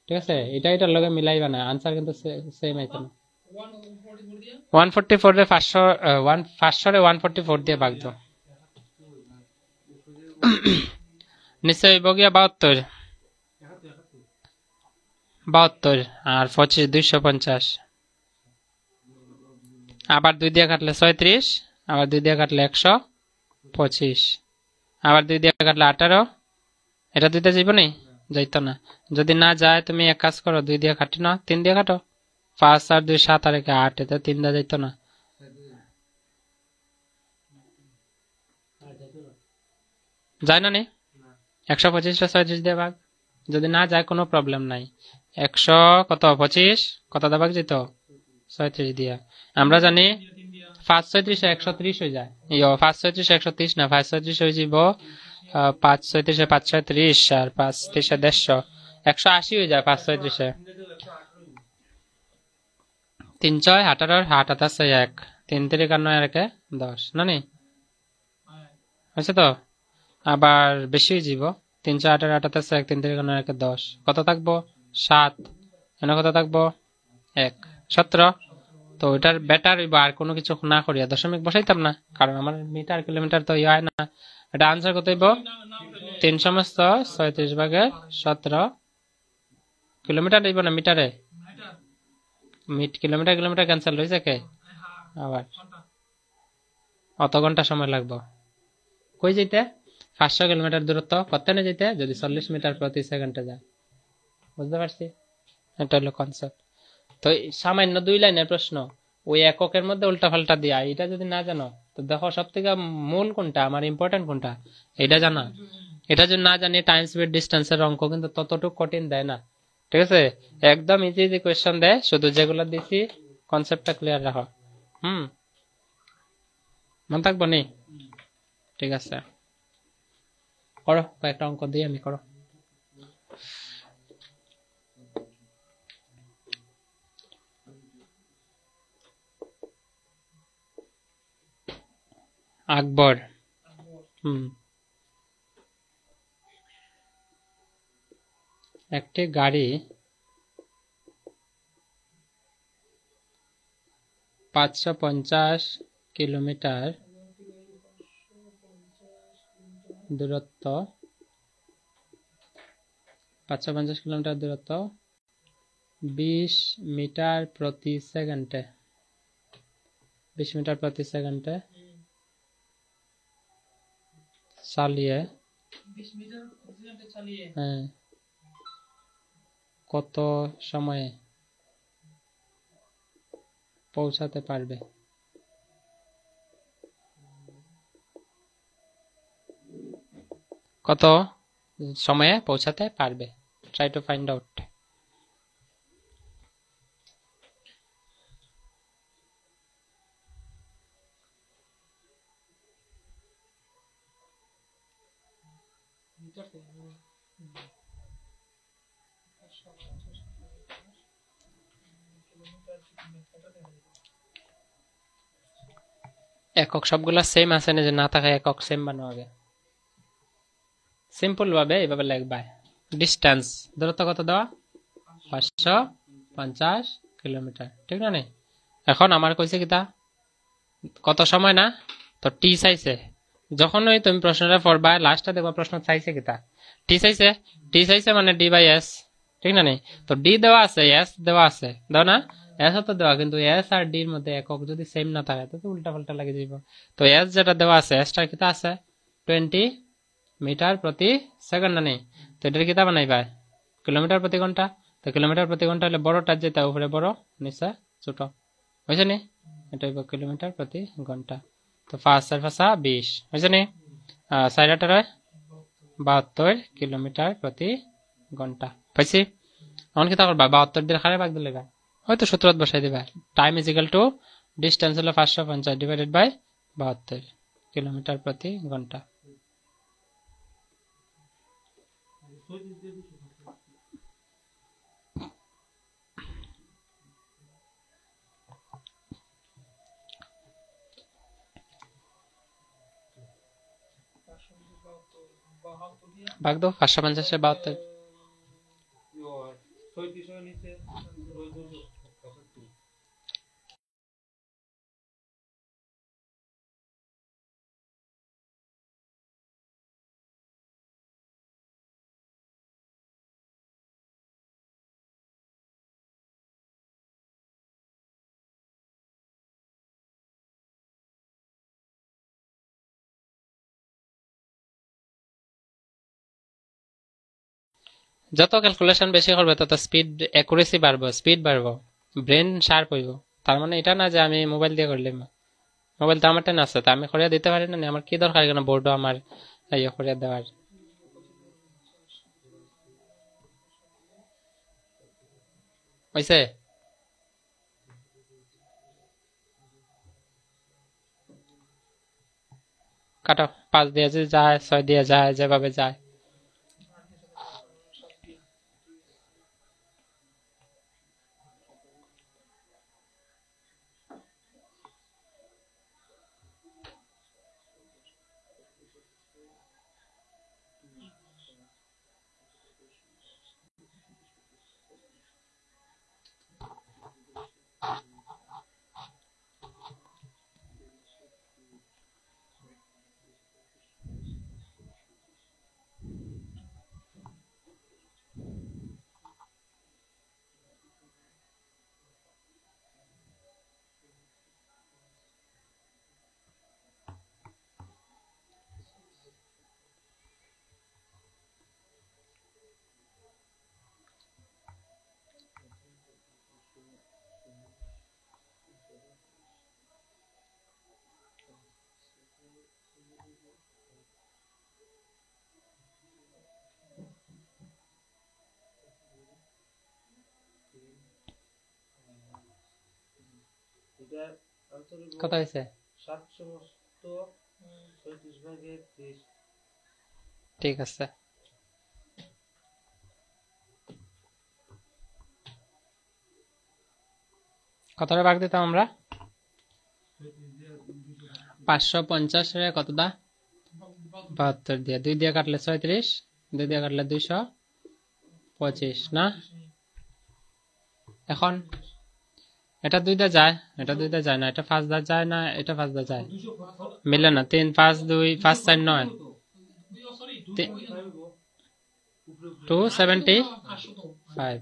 ঠিক আছে এটার লগে মিলাইবা না আনসার কিন্তু সেম আইতো না 144 রে 500 রে 144 দিয়ে ভাগ দাও নিশ্চয় হইব গিয়া 72 আর 25 250 আবার 2 দিয়ে কাটলে 36 আবার 2 দিয়ে কাটলে 125 আবার 2 দিয়ে কাটলে 18 এটা 2 দিয়ে যাইব নি যাইতো না যদি না যায় তুমি এক কাজ করো 2 দিয়ে কাটি না 3 দিয়ে কাটো 5 আর 2 7 আর 8 এটা 3 দিয়ে যাইতো না যায় না নি 125 টা 36 দিয়ে ভাগ যদি না যায় কোনো প্রবলেম নাই। 100 কত 25 কত দাবাক যেত 36 দিয়া। আমরা জানি 5 36 130 হয়ে যায়। 5 36 130 না, 5 36 হয়ে যাব 5 36 530 আর 5 3 150 180 হয়ে যায়। 5 36 3 6 18 8 আছে 1 3 3 9 আর 10 না নি হয়েছে তো। আবার বেশি হয়ে যাব 3 6 18 8 আছে 1 3 3 9 আর 10 কত থাকবো 7 এখানে কত থাকবো 1 17। তো এটার বেটার হইব আর কোনো কিছু না করিয়া দশমিক বসাইতাম না, কারণ আমার মিটার কিলোমিটার তো হয় না। এটা আনসার কত হইব 3 সমস্ত 36 ভাগের 17 কিলোমিটার হইব না মিটারে। কিলোমিটার কিলোমিটার ক্যান্সেল হয়েছে কে আবার অত ঘন্টা সময় লাগবে কই যেতে 500 কিলোমিটার দূরত্ব কত না যেতে যদি 40 মিটার প্রতি সেকেন্ডে যায়। বুঝতে পারছি? এটা হলো কনসেপ্ট। তো সামান্য 2 লাইনের প্রশ্ন ওই এককের মধ্যে উল্টাপাল্টা দিয়া, এটা যদি না জানো তো দেখো সব থেকে মূল কোনটা আমার ইম্পর্টেন্ট কোনটা এটা জানা। এটা যদি না জানি টাইম স্পিড ডিস্টেন্সের অঙ্ক কিন্তু ততটুকু কঠিন দেয় না। ঠিক আছে, একদম ইজি ইজি কোয়েশ্চেন দেয়, শুধু যেগুলো দিছি কনসেপ্টটা ক্লিয়ার রাখো। মনে থাকবো নি? ঠিক আছে, করো কয়েকটা অঙ্ক দিয়ে আমি করো। আকবর একটি গাড়ি 550 কিলোমিটার দূরত্ব 20 মিটার প্রতি সেকেন্ডে 20 মিটার প্রতি সেকেন্ডে চালিয়ে হ্যাঁ কত সময়ে পৌঁছাতে পারবে? কত সময়ে পৌঁছাতে পারবে? Try to find out. একক সবগুলা সেম আছে না, যে না থাকে একক সেম বানাও আগে। সিম্পল ভাবে এইভাবে লিখবা, ডিস্টেন্স দূরত্ব কত দেওয়া 550 কিলোমিটার, ঠিক না? নেই এখন আমার কইছে কিতা কত সময় না, তো টি চাইছে। যখনই তুমি প্রশ্নটা পড়বা লাস্টে দেখবা প্রশ্ন চাইছে কিতা টি চাইছে। টি চাইছে মানে ডি বাই এস, ঠিক না? নেই তো ডি দেওয়া আছে এস দেওয়া আছে, দাও না এস তো দেওয়া, কিন্তু এস আর ডির মধ্যে একক যদি সেম না থাকে তো উল্টা পাল্টা লাগে যাব। তো এস যেটা দেওয়া আছে এসটার কিতা আছে 20 মিটার প্রতি সেকেন্ড না? নেই তো এটার কিতা বানাইবা কিলোমিটার প্রতি ঘন্টা। তো কিলোমিটার প্রতি ঘন্টা হলে বড়টার যেটা উপরে বড় নিচে ছোট, হয়েছে নি? এটা হইব কিলোমিটার প্রতি ঘন্টা। তো 5 আর 5 20 হয়েছে নি? 4 8 72 কিলোমিটার প্রতি ঘন্টা পাইছি। এখন কিতা করবা 72 দিয়ে খারে ভাগ দিলে হয়তো সূত্রত বসাই দিবা, time is equal two distance হলো 550 ডিভাইডেড বাই 72 কিলোমিটার প্রতি ঘন্টা। ভাগ দাও 550 72। যত ক্যালকুলেশন বেশি করবে তত স্পিড অ্যাকুরেসি বাড়বে, স্পিড বাড়বে, ব্রেন শার্প হইব। তার মানে এটা না যে আমি মোবাইল দিয়ে করলাম, মোবাইল তো আমার টেন আছে, তা আমি করিয়া দিতে পারি না, আমার কি দরকার কেন বোর্ডও আমার ইয়ে করিয়া দেওয়ার। হইছে? কাটো, 5 দিয়ে যদি যায়, 6 দিয়ে যায়, যেভাবে যায়। কত হয়েছে? ঠিক আছে। কতটা ভাগ দিতাম আমরা? 550 রে কতটা? 72 দিয়ে, 2 দিয়ে কাটলে 36, 2 দিয়ে কাটলে 225 না? এখন এটা 2 দিয়ে যায়, এটা 2 দিয়ে যায় না, এটা 5 দিয়ে যায় না, এটা 5 দিয়ে যায়, মিলে না। 3 5 2 5 4 9, 275।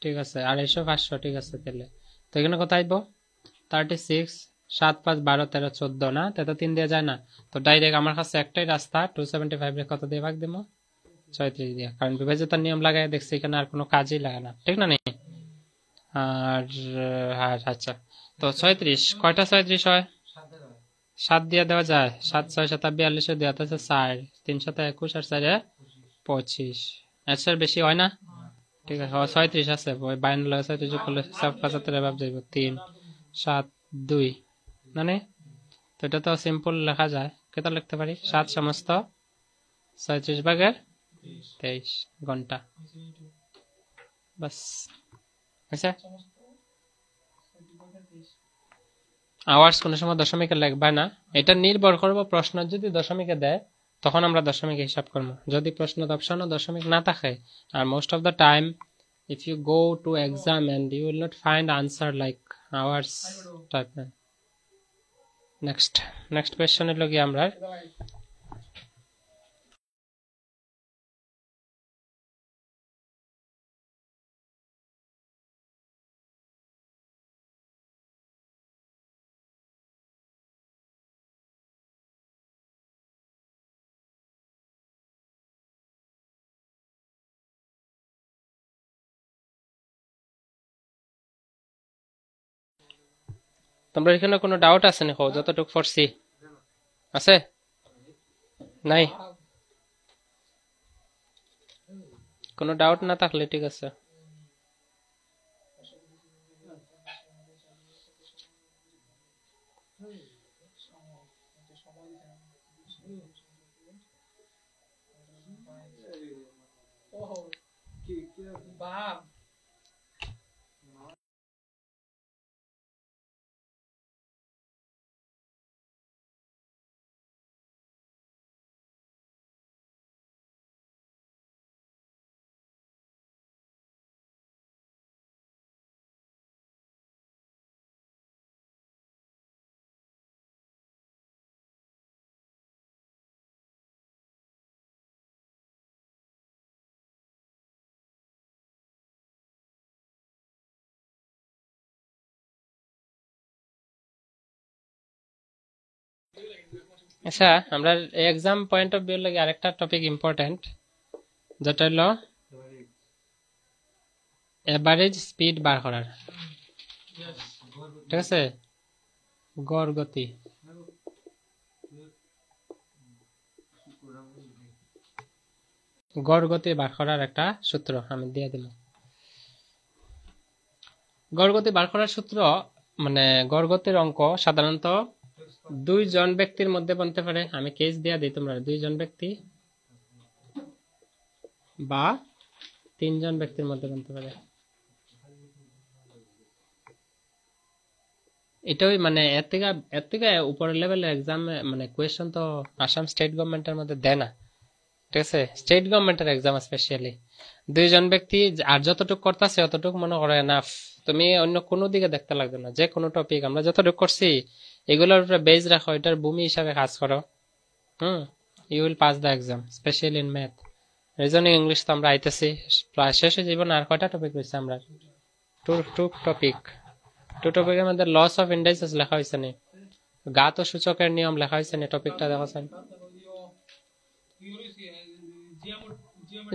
ঠিক আছে, 250 500। ঠিক আছে, তাহলে তো এখানে কত আইব? 36, 7 5 12 13 14 না? তো 3 দিয়ে যায় না, তো ডাইরেক্ট আমার কাছে একটাই রাস্তা, 275 রে কত দিয়ে ভাগ দিব? 36 দিয়ে, কারণ বিভাজ্যতার নিয়ম লাগাই দেখছি এখানে আর কোনো কাজই লাগে না, ঠিক না? নেই আর আচ্ছা, তো 36 কয়টা 36 হয়? 7 দিয়ে দেওয়া যায়, 7 6 7 42 দেওয়া আছে 4, 3 7 21 আর 4 25, এর বেশি হয় না? ঠিক আছে, 36 আছে, 52 36 করলে 75 ভাব যাইব, 3 7 2 মানে, তো এটা তো সিম্পল লেখা যায়। কেটা লিখতে পারি? 7 সমস্ত 36 ভাগের 23 ঘন্টা, বাস হয়েছে। আওয়ার্স কোনো সময় দশমিকে লিখবা না, এটা নির্ভর করবো প্রশ্ন যদি দশমিকে দেয় তখন আমরা দশমিকে হিসাব করবো, যদি প্রশ্ন অপশনও দশমিক না থাকে। আর most of the time if you go to exam and you will not find answer like hours type. next question এর লগে আমরা তোমরা এখানে কোনো ডাউট আছে নাকি? যতটুকু পড়ছি আছে? নাই? কোনো ডাউট না থাকলে ঠিক আছে। আচ্ছা, আমরা এক্সাম পয়েন্ট অফ ভিউ লাগে আরেকটা টপিক ইম্পর্টেন্ট, যেটা হলো এভারেজ স্পিড বার করার। ঠিক আছে, গড় গতি। গড় গতি বার করার একটা সূত্র আমি দিয়ে দিলাম। গড় গতি বার করার সূত্র মানে গড় গতির অঙ্ক সাধারণত দুইজন ব্যক্তির মধ্যে বনতে পারে। আমি কেস দিয়া দিই তোমরা, দুইজন ব্যক্তি বা তিনজন ব্যক্তির মধ্যে বনতে পারে। এটাই মানে এর থেকে উপরের লেভেলের এক্সাম মানে কোয়েশ্চন তো আসাম স্টেট গভর্নমেন্টের মধ্যে দেয় না, ঠিক আছে? স্টেট গভর্নমেন্টের এক্সাম স্পেশালি দুইজন ব্যক্তি আর যতটুকু করতেছে অতটুকু মনে করে এনাফ, তুমি অন্য কোনো দিকে দেখতে লাগবে না। যে কোনো টপিক আমরা যতটুকু করছি এগুলোর উপরে বেজ রাখো, এটার ভূমি হিসাবে কাজ করো, you will pass the exam, specially in math. Reasoning English তো আমরা আইতেছি, প্রায় শেষ হয়ে যাবো না। আর কয়টা টপিক রয়েছে আমরা? টু টপিকের মধ্যে লস অফ ইন্ডাইসেস লেখা হয়েছে নি, গাত ও সূচকের নিয়ম লেখা হয়েছে নি, টপিকটা দেখছেন?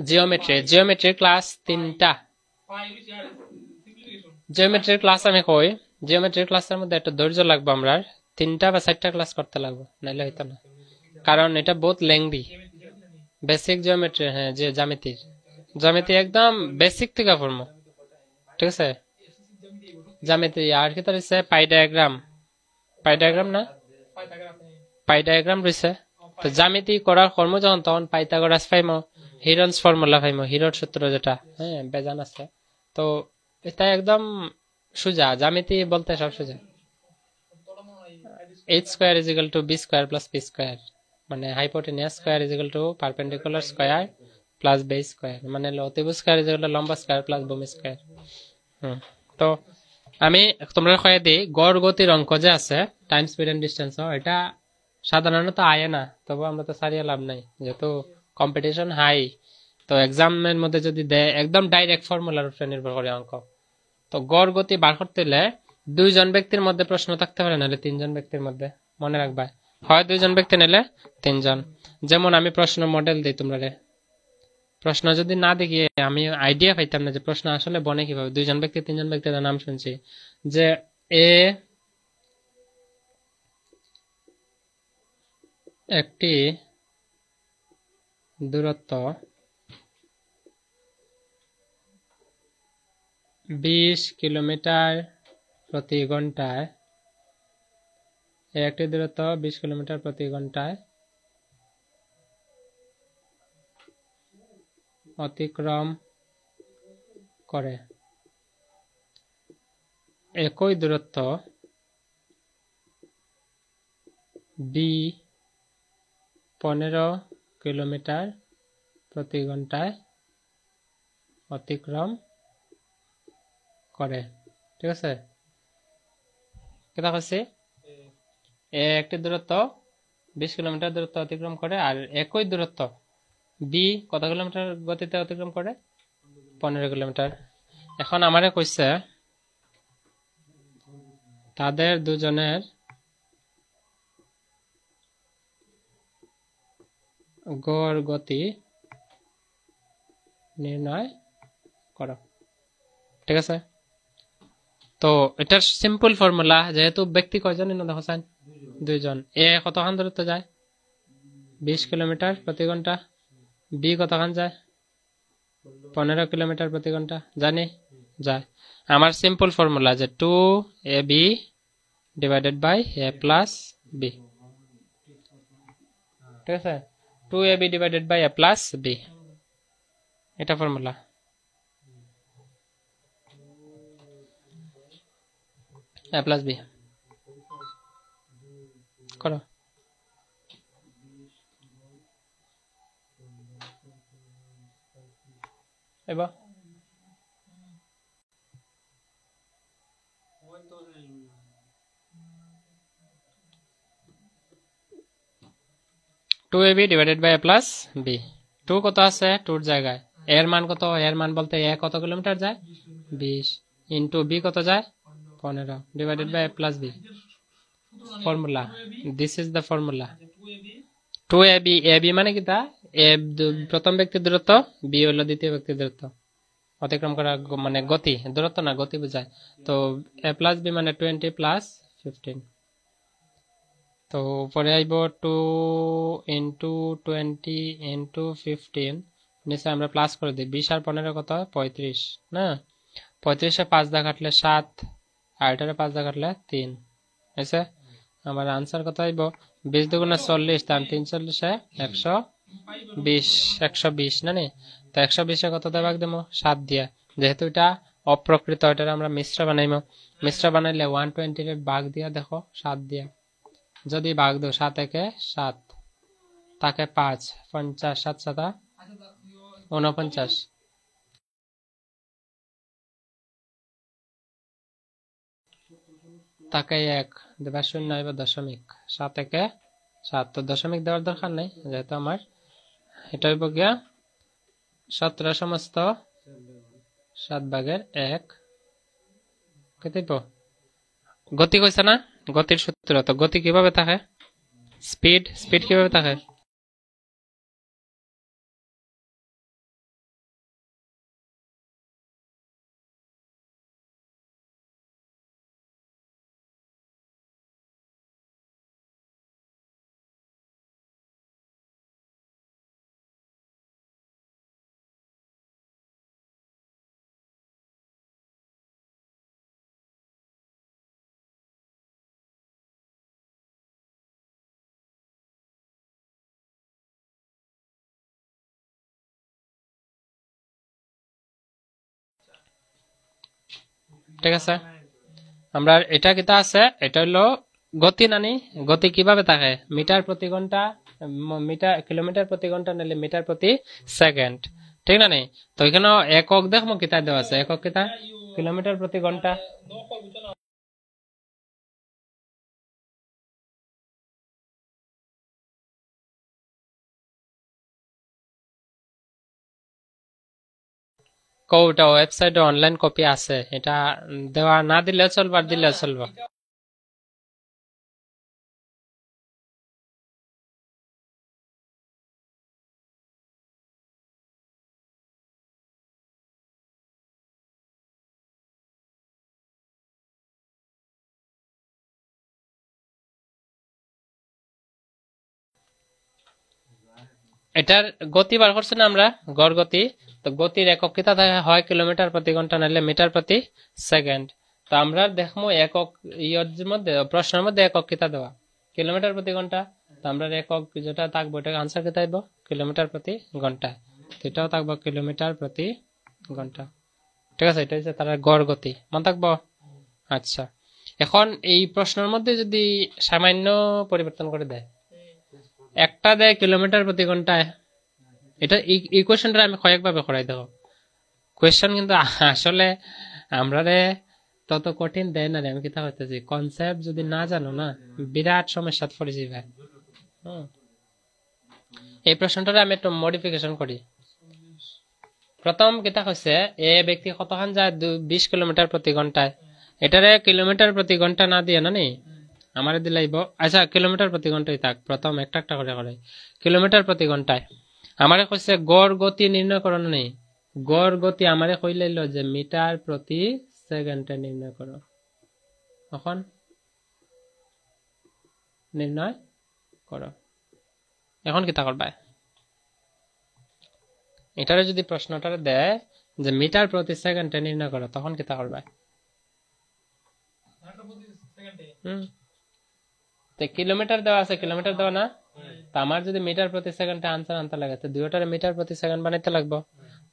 জিওমেট্রি ক্লাস 3টা। জিওমেট্রির ক্লাস আমি কই, জিওমেট্রির ক্লাসের মধ্যে একটা ধৈর্য লাগবে, আমরা 3টা বা 4টা ক্লাস করতে লাগবে, নাইলে হইতো না, কারণ এটা বহুত লেংদি। বেসিক জিওমেট্রি, হ্যাঁ, যে জ্যামিতি একদম বেসিক থেকে পড়বো, ঠিক আছে? জ্যামিতি আর কি রয়েছে? পাই ডায়াগ্রাম না, পাই ডায়াগ্রাম রয়েছে। তো জ্যামিতি করার কর্ম যখন তখন পাইথাগোরাস পাইমো, হিরনস ফর্মুলা পাইমো, হিরোর সূত্র যেটা, হ্যাঁ, বেজান আছে। তো এটা একদম সোজা, জ্যামিতি বলতে সব সোজা। h square is equal to b square plus p square, মানে hypotenuse square is equal to perpendicular square plus base square, মানে অতিভুজ স্কয়ার ইজ ইকুয়াল টু লম্ব স্কয়ার প্লাস ভূমি স্কয়ার। তো আমি তোমরা কয়ে দিই, গড় গতির অঙ্ক যে আছে টাইম স্পিড এন্ড ডিস্টেন্স, এটা সাধারণত আয় না, তবে আমরা তো সারিয়ে লাভ নাই, যেহেতু কম্পিটিশন হাই। তো এক্সামের মধ্যে যদি দেয় একদম ডাইরেক্ট ফর্মুলার উপরে নির্ভর করে অঙ্ক। তো গড় গতি বার করতে হলে দুইজন ব্যক্তির মধ্যে প্রশ্ন থাকতে পারে, নাহলে তিনজন ব্যক্তির মধ্যে, মনে রাখবা, হয় দুইজন ব্যক্তি নিলে তিনজন। যেমন আমি প্রশ্ন মডেল দিই তোমরা, প্রশ্ন যদি না দেখি আমি আইডিয়া পাইতাম না যে প্রশ্ন আসলে বনে কিভাবে। দুইজন ব্যক্তি তিনজন ব্যক্তির নাম শুনছি, যে এ একটি দূরত্ব 20 কিলোমিটার প্রতি ঘন্টায়, একটি দূরত্ব 20 কিলোমিটার প্রতি ঘন্টায় অতিক্রম করে। একই দূরত্ব বি 15 কিলোমিটার প্রতি ঘন্টায় অতিক্রম করে, ঠিক আছে? কেটা হচ্ছে একটি দূরত্ব 20 কিলোমিটার দূরত্ব অতিক্রম করে, আর একই দূরত্ব বি কত কিলোমিটার গতিতে অতিক্রম করে? 15 কিলোমিটার। এখন আমারে কইছে তাদের দুজনের গড় গতি নির্ণয় করো, ঠিক আছে? তো এটার সিম্পল ফর্মুলা, যেহেতু ব্যক্তি কয়জন দেখছেন? দুইজন। এ কতখান দূরত্ব যায়? 20 কিলোমিটার প্রতি ঘন্টা। বি কতখান যায়? 15 কিলোমিটার প্রতি ঘন্টা। জানি যায়। আমার সিম্পল ফর্মুলা যে 2ab divided by a plus b, ঠিক আছে? 2ab divided by a plus b, এটা ফর্মুলা। a প্লাস b করো। এবার 2ab divided by a plus b, 2 কত আছে 2 এর জায়গায়, এর মান কত? এর মান বলতে a কত কিলোমিটার যায়? 20 ইনটু b কত যায়? 15 divided by a plus b। Formula, this is the formula. 2ab, ab মানে কি? তা a প্রথম ব্যক্তির দূরত্ব, b হলো দ্বিতীয় ব্যক্তির দূরত্ব অতিক্রম করা, মানে গতি, দূরত্ব না, গতি বোঝায়। তো a প্লাস b মানে 20 প্লাস 15। তো উপরে আইব 2 ইন্টু 20 ইন্টু 15, নিচে আমরা প্লাস করে দিই। 20 আর 15 কত? 35 না? 35 5 দা কাটলে 7 আর এটারে 5 দা কাটলে 3 হইছে আমার आंसर কত হইব 20 দুগুণে 40 তার 3 40 এ 120 না নে তো 120 এ কত দা ভাগ দেবো 7 দিয়া যেহেতু এটা অপ্রকৃত এটা আমরা মিশ্র বানাইমু মিশ্র বানাইলে 120 এর ভাগ দিয়া দেখো 7 দিয়া যদি ভাগ দাও 7 একে 7 তাকে 5 50 7 7 49 তাকে 1 দেবা 0 হইব দশমিক 7 একে 7 তো দশমিক দেওয়ার দরকার নাই যেহেতু আমার এটা হইব গিয়া 17 সমস্ত 7 ভাগের 1 কত হইব গতি কইছে না গতির সূত্র তো গতি কিভাবে থাকে স্পিড কিভাবে থাকে ঠিক আছে আমরা এটা কিটা আছে এটা হলো গতি নানি গতি কিভাবে থাকে মিটার প্রতি ঘন্টা কিলোমিটার প্রতি ঘন্টা নালে মিটার প্রতি সেকেন্ড ঠিক না নি তো এখানে একক দেখমু কিতা দেওয়া আছে একক কিতা কিলোমিটার প্রতি ঘন্টা কোটা ওয়েবসাইটে অনলাইন কপি আছে এটা দেওয়া না দিলে চলবে আর দিলে চলবে এটার গতি বার করছি না আমরা গড় গতি তো গতির একক কিতা হয় কিলোমিটার প্রতি ঘন্টা নাইলে মিটার প্রতি সেকেন্ড তো আমরা দেখমু একক ইয়ের মধ্যে প্রশ্নের মধ্যে একক কিতা দেওয়া কিলোমিটার প্রতি ঘন্টা তো আমরা একক যেটা থাকবো এটা आंसर কিতা আইব কিলোমিটার প্রতি ঘন্টা এটাও থাকবো কিলোমিটার প্রতি ঘন্টা ঠিক আছে এটা হচ্ছে তার গড় গতি মনে থাকবো আচ্ছা এখন এই প্রশ্নের মধ্যে যদি সামান্য পরিবর্তন করে দেয় একটা দেয় কিলোমিটার প্রতি ঘন্টায় এটা এই কোশ্চেনটা আমি কয়েকভাবে করাই দেব কোশ্চেন কিন্তু আসলে আমরা তত কঠিন দেয় না রে আমি কিতা হইতেছি কনসেপ্ট যদি না জানো না বিরাট সমস্যা পড়েছি ভাই এই প্রশ্নটা আমি একটু মডিফিকেশন করি প্রথম কিতা হইছে এ ব্যক্তি কতখান যায় 20 কিলোমিটার প্রতি ঘন্টায় এটারে কিলোমিটার প্রতি ঘন্টা না দিয়ে না নি আমারে দিলাইব আচ্ছা কিলোমিটার প্রতি ঘন্টায় থাক প্রথম একটা একটা করে করে কিলোমিটার প্রতি ঘন্টায় আমারে কইছে গড় গতি নির্ণয় করো না নি গড় গতি আমারে কইলাইলো যে মিটার প্রতি সেকেন্ডে নির্ণয় করো এখন নির্ণয় করো এখন কিতা করবা এটারে যদি প্রশ্নটারে দেয় যে মিটার প্রতি সেকেন্ডে নির্ণয় করো তখন কিতা করবা তো কিলোমিটার দেওয়া আছে কিলোমিটার দেওয়া না তো আমার যদি মিটার প্রতি সেকেন্ডে आंसर আনতে লাগে তো দুইটারে মিটার প্রতি সেকেন্ড বানাইতে লাগবে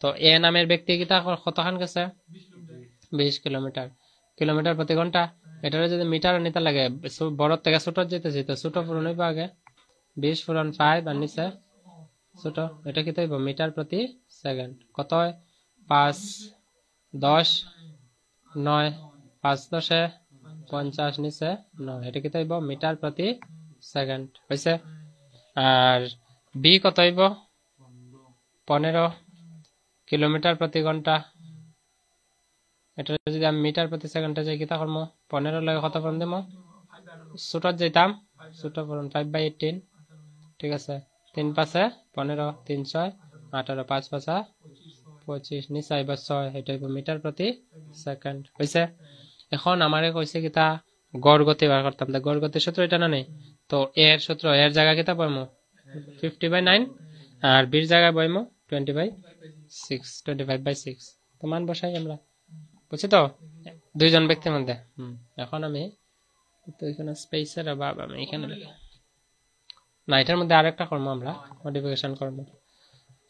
তো এ নামের ব্যক্তি কিতা কতখান গেছে 20 কিলোমিটার কিলোমিটার প্রতি ঘন্টা এটারে যদি মিটার নিতে লাগে বড় থেকে ছোট যেতেছি তো ছোট পূরণ হইব আগে 20 পূরণ 5 আর নিচে ছোট এটা কি হইব মিটার প্রতি সেকেন্ড কত হয় 5 10 9 5 10 50 নিচে 9 এটা কি হইব মিটার প্রতি সেকেন্ড হইছে আর বি কত হইব 15 কিলোমিটার প্রতি ঘন্টা এটা যদি আমি মিটার প্রতি সেকেন্ডে যাই কিতা করব 15 লাগে কত পূরণ দেব ছোট যাইতাম ছোট পূরণ 5/18 ঠিক আছে 3 5 15 3 6 18 5 5 25 নিচে আইব 6 এটা হইব মিটার প্রতি সেকেন্ড হইছে এখন আমারে কইছে কিতা গড় গতি বার করতাম তো গড় গতির সূত্র এটা না নেই তো এর সূত্র এর জায়গা কিতা পাইমু 50/9 আর বির জায়গা পাইমু 20/6 25/6 তো মান বসাই আমরা বুঝছি তো দুইজন ব্যক্তির মধ্যে এখন আমি তো এখানে স্পেসের অভাব আমি এখানে না এটার মধ্যে আরেকটা করবো আমরা মডিফিকেশন করব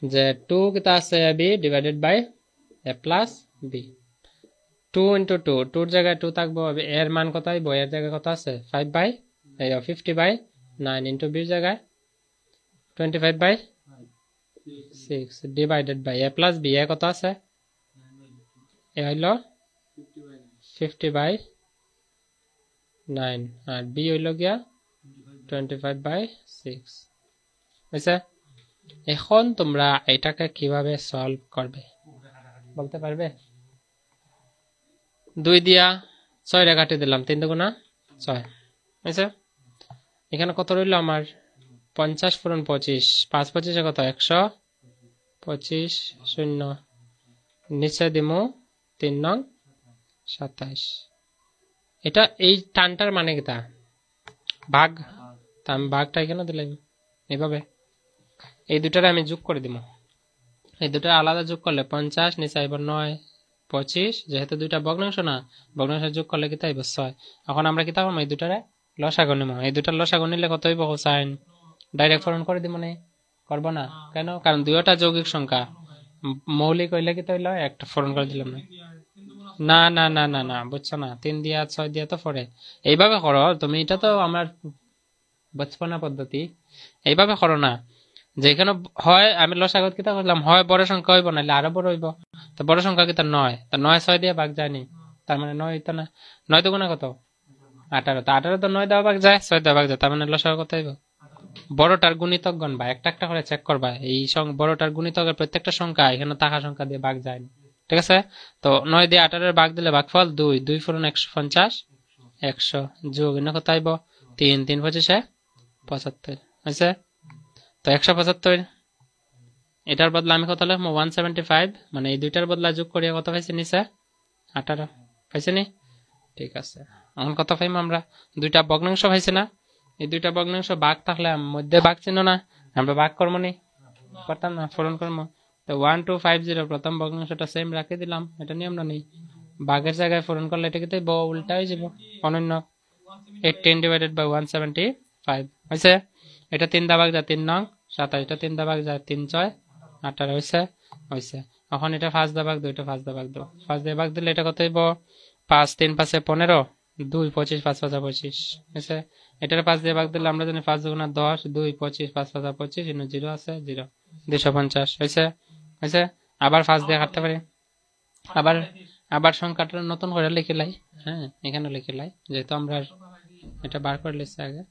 যে 2 কিতা আছে a b divided by a plus b 2 into 2 2 এর জায়গায় 2 থাকবো এর মান কত আইবো এর জায়গায় কত আছে 5 বাই 50 বাই 9 ইনটু b এর জায়গায় 25 by 6 divided by a plus b এ কত আছে এ হইলো 50 বাই 9 আর b হইলো গিয়া 25 বাই 6 বুঝছে এখন তোমরা এটাকে কিভাবে সলভ করবে বলতে পারবে 2 দিয়া 6 রে কাটি দিলাম 3 দুগুণা 6 বুঝছে এখানে কত রইলো আমার 50 পূরণ 25 5 25 এ কত 125 শূন্য নিচে দিমু 3 নং 27 এটা এই টানটার মানে কিটা ভাগ তা আমি ভাগটা এখানে দিলাম এইভাবে এই দুটারে আমি যোগ করে দিব এই দুটো আলাদা যোগ করলে 50 নিচে আইব 9 25 যেহেতু দুইটা ভগ্নাংশ না ভগ্নাংশ যোগ করলে কিতা আইব 6 এখন আমরা কিতা করব এই দুটারে লসাগু নিব এই দুটার লসাগু নিলে কত হইব কোসাইন ডাইরেক্ট ফরন করে দিব না করব না কেন কারণ দুইটা যৌগিক সংখ্যা মৌলিক হইলে কিতা হইলো একটা ফরন করে দিলাম না না না না না বুঝছো না 3 দিয়া 6 দিয়া তো পরে এইভাবে করো তুমি এটা তো আমার বচপনা পদ্ধতি এইভাবে করো না যেখানে হয় আমি লসাগুত কিতা করলাম হয় বড় সংখ্যা হইব নাইলে আরো বড় হইব তো বড় সংখ্যা কিতা 9 তো 9 6 দিয়ে ভাগ যায়নি তার মানে 9 হইতো না 9 দুগুণা কত 18 তো 18 তো 9 দেওয়া ভাগ যায় 6 দেওয়া ভাগ যায় তার মানে লসাগু কত হইব বড়টার গুণিতক গণবা একটা একটা করে চেক করবা এই বড়টার গুণিতকের প্রত্যেকটা সংখ্যা এখানে থাকা সংখ্যা দিয়ে ভাগ যায় ঠিক আছে তো 9 দিয়ে 18 এর ভাগ দিলে ভাগফল 2 2 ফুরন 150 100 যোগ এনে কত আইব 3 3 25 75 আছে তো 175 এটার বদলা আমি কত লিখব 175 মানে এই দুইটার বদলা যোগ করিয়া কত পাইছি নিচে 18 পাইছি নি ঠিক আছে এখন কত পাইম আমরা দুইটা ভগ্নাংশ পাইছি না এই দুইটা ভগ্নাংশ ভাগ থাকলে মধ্যে ভাগ চিহ্ন না আমরা ভাগ করব নি করতাম না ফরন করব তো 1250 প্রথম ভগ্নাংশটা সেম রাখি দিলাম এটা নিয়ম না নেই ভাগের জায়গায় ফরন করলে এটা কিতে উল্টা হয়ে যাব অনন্য 18 ডিভাইডেড বাই 175 হইছে এটা 3 দা ভাগ যায় 3 নং 27 এটা 3 দা ভাগ যায় 3 6 18 হইছে হইছে এখন এটা 5 দা ভাগ দাও এটা 5 দা ভাগ দাও 5 দিয়ে ভাগ দিলে এটা কত হইব 5 3 5 15 2 25 5 5 25 হইছে এটার 5 দিয়ে ভাগ দিলে আমরা জানি 5 গুণা 10 2 25 5 5 25 এনে 0 আছে 0 250 হইছে হইছে আবার 5 দিয়ে কাটতে পারি আবার আবার সংখ্যাটা নতুন করে লিখে লাই হ্যাঁ এখানে লিখে লাই যেহেতু আমরা এটা বার করে লিখছি আগে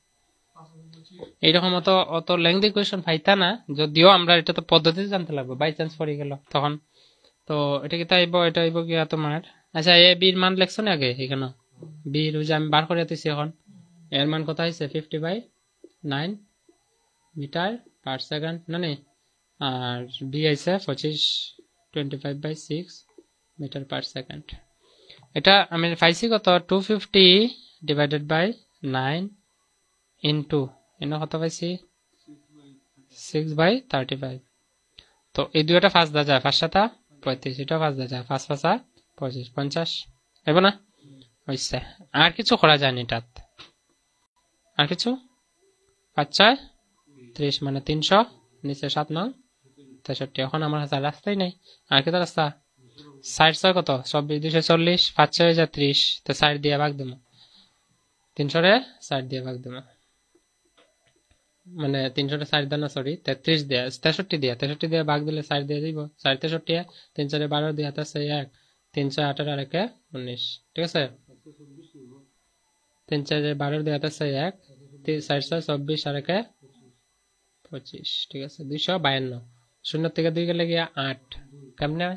এইরকম অত লেংদি কোয়েশ্চন পাইতা না যদিও আমরা এটা তো পদ্ধতি জানতে লাগবে বাই চান্স পড়ে গেল তখন তো এটা কি তাইব এটা আইব কি তোমার আচ্ছা এ বি এর মান লিখছো না আগে এখানে বি এর যে আমি বার করে দিছি এখন এর মান কত হইছে 50 বাই 9 মিটার পার সেকেন্ড না নে আর বি আইছে 25 বাই 6 মিটার পার সেকেন্ড এটা আমি পাইছি কত 250 ডিভাইডেড বাই 9 ইনটু এনে কত পাইছি 6 বাই 35 তো এই দুইটা 5 দা যায় 5 7 35 এটা 5 দা যায় 5 5 25 50 হইব না হইছে আর কিছু করা যায় না এটাত আর কিছু 5 6 30 মানে 300 নিচে 7 9 63 এখন আমার হাতে রাস্তাই নাই আর কি রাস্তা 60 কত 24 240 5 6 হয়ে যায় 30 তো 60 দিয়ে ভাগ দেব 300 রে 60 দিয়ে ভাগ দেব মানে 300 রে 60 দানা সরি 33 দিয়ে 63 দিয়ে ভাগ দিলে 60 দিয়ে দিব 60 63 3 4 12 দিয়ে আছে 1 318 আর 1 19 ঠিক আছে 3 4 12 দিয়ে আছে 1 424 আর 1 25 ঠিক আছে 252 শূন্য থেকে 2 গেলে গিয়া 8 কেমনে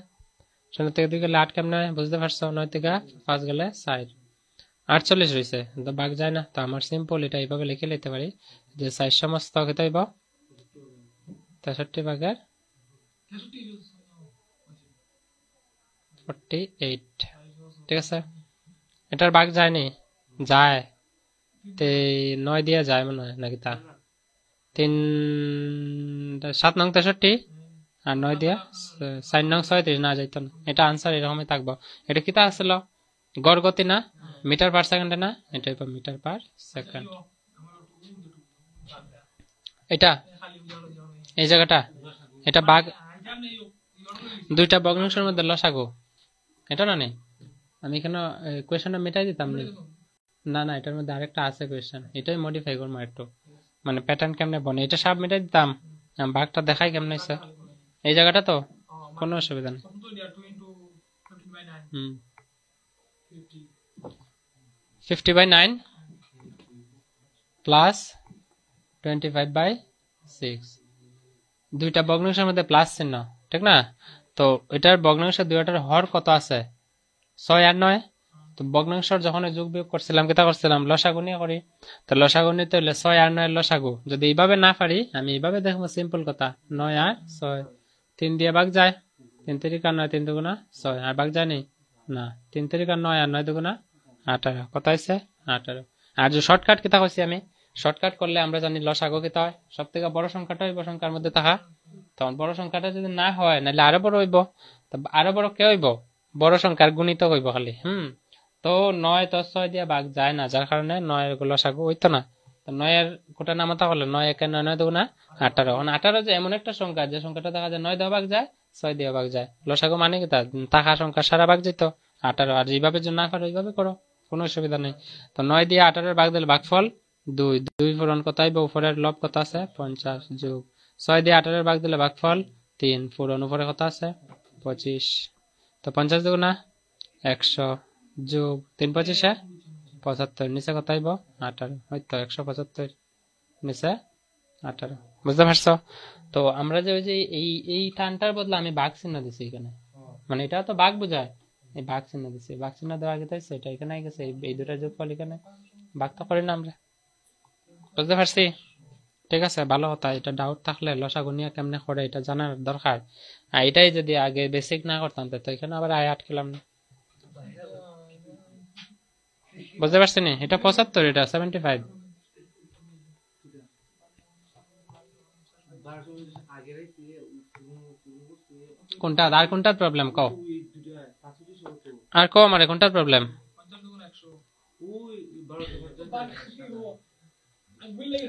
শূন্য থেকে 2 গেলে 8 কেমনে বুঝতে পারছো 9 থেকে 5 গেলে 4 48 রইছে তো ভাগ যায় না তো আমার সিম্পল এটা এইভাবে লিখে নিতে পারি যে 4 সমস্ত কত হইব 63 ভাগের 48 ঠিক আছে এটার ভাগ যায়নি যায় তে 9 দিয়ে যায় মনে হয় নাকি তা 3 7 নং 63 আর 9 দিয়ে 4 নং 36 না যাইতো না। এটা আনসার এরকমই থাকবো। এটা কিতা আসছিল গড় গতি না মিটার পার সেকেন্ডে না, এটা মিটার পার সেকেন্ড। এটা এই জায়গাটা এটা ভাগ দুইটা ভগ্নাংশের মধ্যে লসাগু, এটা না নেই। আমি এখানে কোয়েশ্চনটা মেটাই দিতাম না না, এটার মধ্যে আরেকটা আছে কোয়েশ্চন, এটাই মডিফাই করবো একটু, মানে প্যাটার্ন কেমনে বনে, এটা সব মেটাই দিতাম, ভাগটা দেখাই কেমনে হয়েছে এই জায়গাটা, তো কোনো অসুবিধা নেই। 50/9 প্লাস 25/6, দুইটা ভগ্নাংশের মধ্যে প্লাস চিহ্ন, ঠিক না? তো এটার ভগ্নাংশ দুইটার হর কত আছে 6 আর 9। তো ভগ্নাংশের যখন যোগ বিয়োগ করছিলাম কিতা করছিলাম লসাগু নিয়ে করি, তো লসাগু নিতে হলে 6 আর 9 লসাগু, যদি এইভাবে না পারি আমি এইভাবে দেখবো, সিম্পল কথা, 9 আর 6 3 দিয়ে ভাগ যায়, 3 3 9 3 দুগুণা 6, আর ভাগ যায় না, 3 3 9 আর 9 দুগুণা 18, কত হয়েছে 18। আর যে শর্টকাট কিতা কইছি আমি, শর্টকাট করলে আমরা জানি লসাগু কিতা হয়, সব থেকে বড় সংখ্যাটা হইব সংখ্যার মধ্যে থাকা, তখন বড় সংখ্যাটা যদি না হয় নাহলে আরো বড় হইব, আরো বড় কে হইব বড় সংখ্যার গুণিত হইব খালি। তো 9 তো 6 দিয়ে ভাগ যায় না, যার কারণে 9 এর লসাগু হইতো না। তো 9 এর কোটা নামাতে হলে 9 একে 9 9 দুগুণা 18, 18 যে এমন একটা সংখ্যা যে সংখ্যাটা দেখা যায় 9 দিয়ে ভাগ যায় 6 দিয়ে ভাগ যায়, লসাগু মানে কি তা থাকা সংখ্যা সারা ভাগ যেত 18। আর যেভাবে যদি না পারো ওইভাবে করো, কোনো অসুবিধা নেই। তো 9 দিয়ে 18 এর ভাগ দিলে ভাগফল 2, 2 পূরণ কত হইব, উপরের লব কত আছে 50 যোগ 6 দিয়ে 18 এর ভাগ দিলে ভাগফল 3 পূরণ উপরে কত আছে 25, তো 50 দুগুণা 100 যোগ 3 25 75, নিচে কত আইব 18, হয়তো 175 নিচে 18, বুঝতে পারছো? তো আমরা যে ওই যে এই টানটার বদলে আমি ভাগ চিহ্ন দিছি এখানে, মানে এটা তো ভাগ বোঝায়, এই ভাগ চিহ্ন দিছি, ভাগ চিহ্ন দেওয়া আগে তাইছে এটা এখানে গেছে, এই দুটা যোগফল এখানে, ভাগ তো করি না আমরা, বুঝতে পারছি? ঠিক আছে, ভালো কথা। এটা ডাউট থাকলে লসাগু নিয়ে কেমনে করে এটা জানার দরকার, আর এটাই যদি আগে বেসিক না করতাম তো এখানে আবার আয় আটকেলাম না, বুঝতে পারছি না? এটা 75, এটা 75। কোনটা আর কোনটার প্রবলেম কও, আর কও আমারে কোনটার প্রবলেম?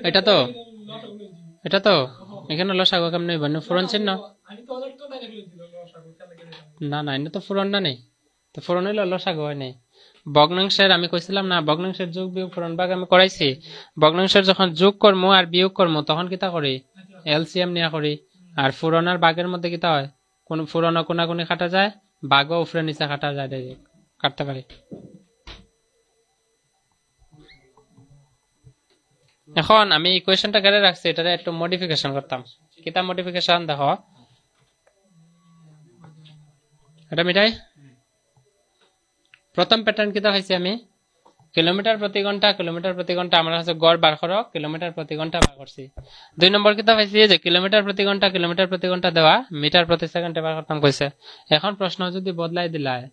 এটা তো এখানে লসাগু কেমনে হইব, ফুরন চিহ্ন না না, এটা তো ফুরন না নেই, তো ফুরন হইলে লসাগু হয় নাই। ভগ্নাংশের আমি কইছিলাম না, ভগ্নাংশের যোগ বিয়োগ ফুরন ভাগ আমি করাইছি, ভগ্নাংশের যখন যোগ করবো আর বিয়োগ করবো তখন কিতা করি এলসিএম নিয়ে করি, আর ফুরন আর ভাগের মধ্যে কিতা হয়, কোন ফুরন কোনাকুনি কাটা যায়, ভাগও উপরে নিচে কাটা যায়, ডাইরেক্ট কাটতে পারি। এখন আমি ইকুয়েশনটা কেটে রাখছি, এটা একটু মডিফিকেশন করতাম, কিতা মডিফিকেশন দেখো, এটা মিটাই প্রথম প্যাটার্ন কিতা হয়েছে আমি কিলোমিটার প্রতি ঘন্টা আমরা হচ্ছে গড় বার করো, কিলোমিটার প্রতি ঘন্টা বার করছি। 2 নম্বর কিতা হয়েছে যে কিলোমিটার প্রতি ঘন্টা দেওয়া মিটার প্রতি সেকেন্ডে বার করতাম কইছে। এখন প্রশ্ন যদি বদলাই দিলায়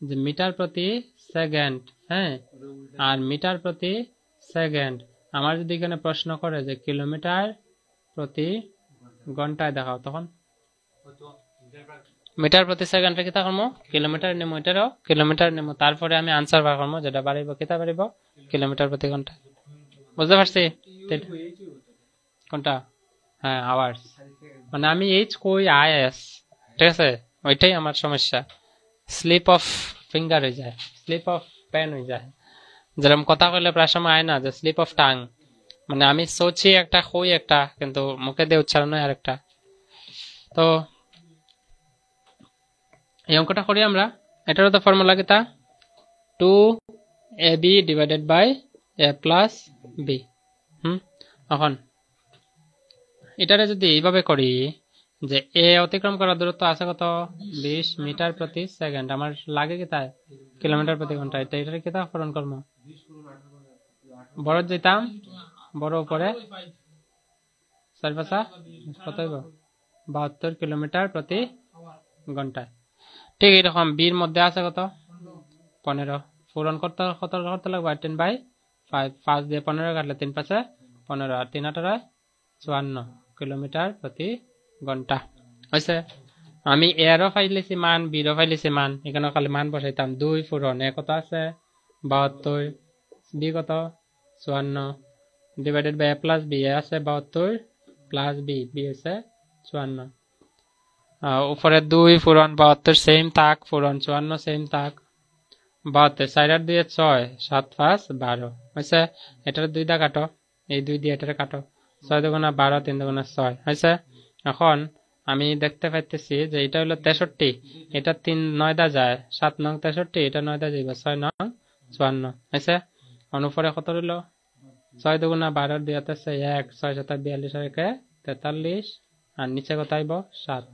যে মিটার প্রতি সেকেন্ড, হ্যাঁ, আর মিটার প্রতি সেকেন্ড, আমার যদি এখানে প্রশ্ন করে যে কিলোমিটার প্রতি ঘন্টায় দেখাও, তখন মিটার প্রতি সেকেন্ডে কিতা করবো কিলোমিটার নেমো, এটারও কিলোমিটার নেমো, তারপরে আমি আনসার বার করবো, যেটা বাড়িব কিতা বাড়িব কিলোমিটার প্রতি ঘন্টা, বুঝতে পারছি? কোনটা? হ্যাঁ আওয়ার্স, মানে আমি এইচ কই আইএস, ঠিক আছে, ওইটাই আমার সমস্যা, স্লিপ অফ ফিঙ্গার হয়ে যায়, স্লিপ অফ পেন হয়ে যায়, যেরকম কথা কইলে প্রায় সময় আয় না যে স্লিপ অফ টাং, মানে আমি সোচি একটা কই একটা কিন্তু মুখে দিয়ে উচ্চারণ হয় আরেকটা। তো এই অঙ্কটা করি আমরা, এটারও তো ফর্মুলা কিতা 2ab divided by a plus b। এখন এটারে যদি এইভাবে করি যে এ অতিক্রম করার দূরত্ব আছে কত 20 মিটার প্রতি সেকেন্ড, আমার লাগে কিতা কিলোমিটার প্রতি ঘন্টা, এটারে কিতা পূরণ করবো, বড় যেতাম বড় উপরে 4 কত হইব 72 কিলোমিটার প্রতি ঘন্টায়। ঠিক এরকম বির মধ্যে আছে কত 15, পূরণ করতে কত করতে লাগবে 10/5, 5 দিয়ে 15 কাটলে 3 5 15 আর 3 18 54 কিলোমিটার প্রতি ঘন্টা। হয়েছে? আমি এরও ফাইলেছি মান, বিরও ফাইলেছি মান, এখানে খালি মান বসাইতাম। 2 পূরণ এ কত আছে 72, বি কত 54, divided by A plus B, A আছে 72 প্লাস বি, বি হচ্ছে 54। উপরে 2 পূরণ 72 সেম থাক, পূরণ 54 সেম থাক। 72 4 আর 2 6, 7 5 12 হয়েছে? এটার 2 দা কাটো, এই 2 দিয়ে এটারে কাটো, 6 দুগুণা 12, 3 দুগুণা 6 হয়েছে? এখন আমি দেখতে পাইতেছি যে এটা হলো 63, এটা 3 9 দা যায়, 7 নং 63, এটা 9 দা যাইব 6 নং 54 হয়েছে? অনুপরে কত রইল 6 দুগুণা 12 দিয়ে 1, 6 7 42 আর 1 43, আর নিচে কত আইব 7,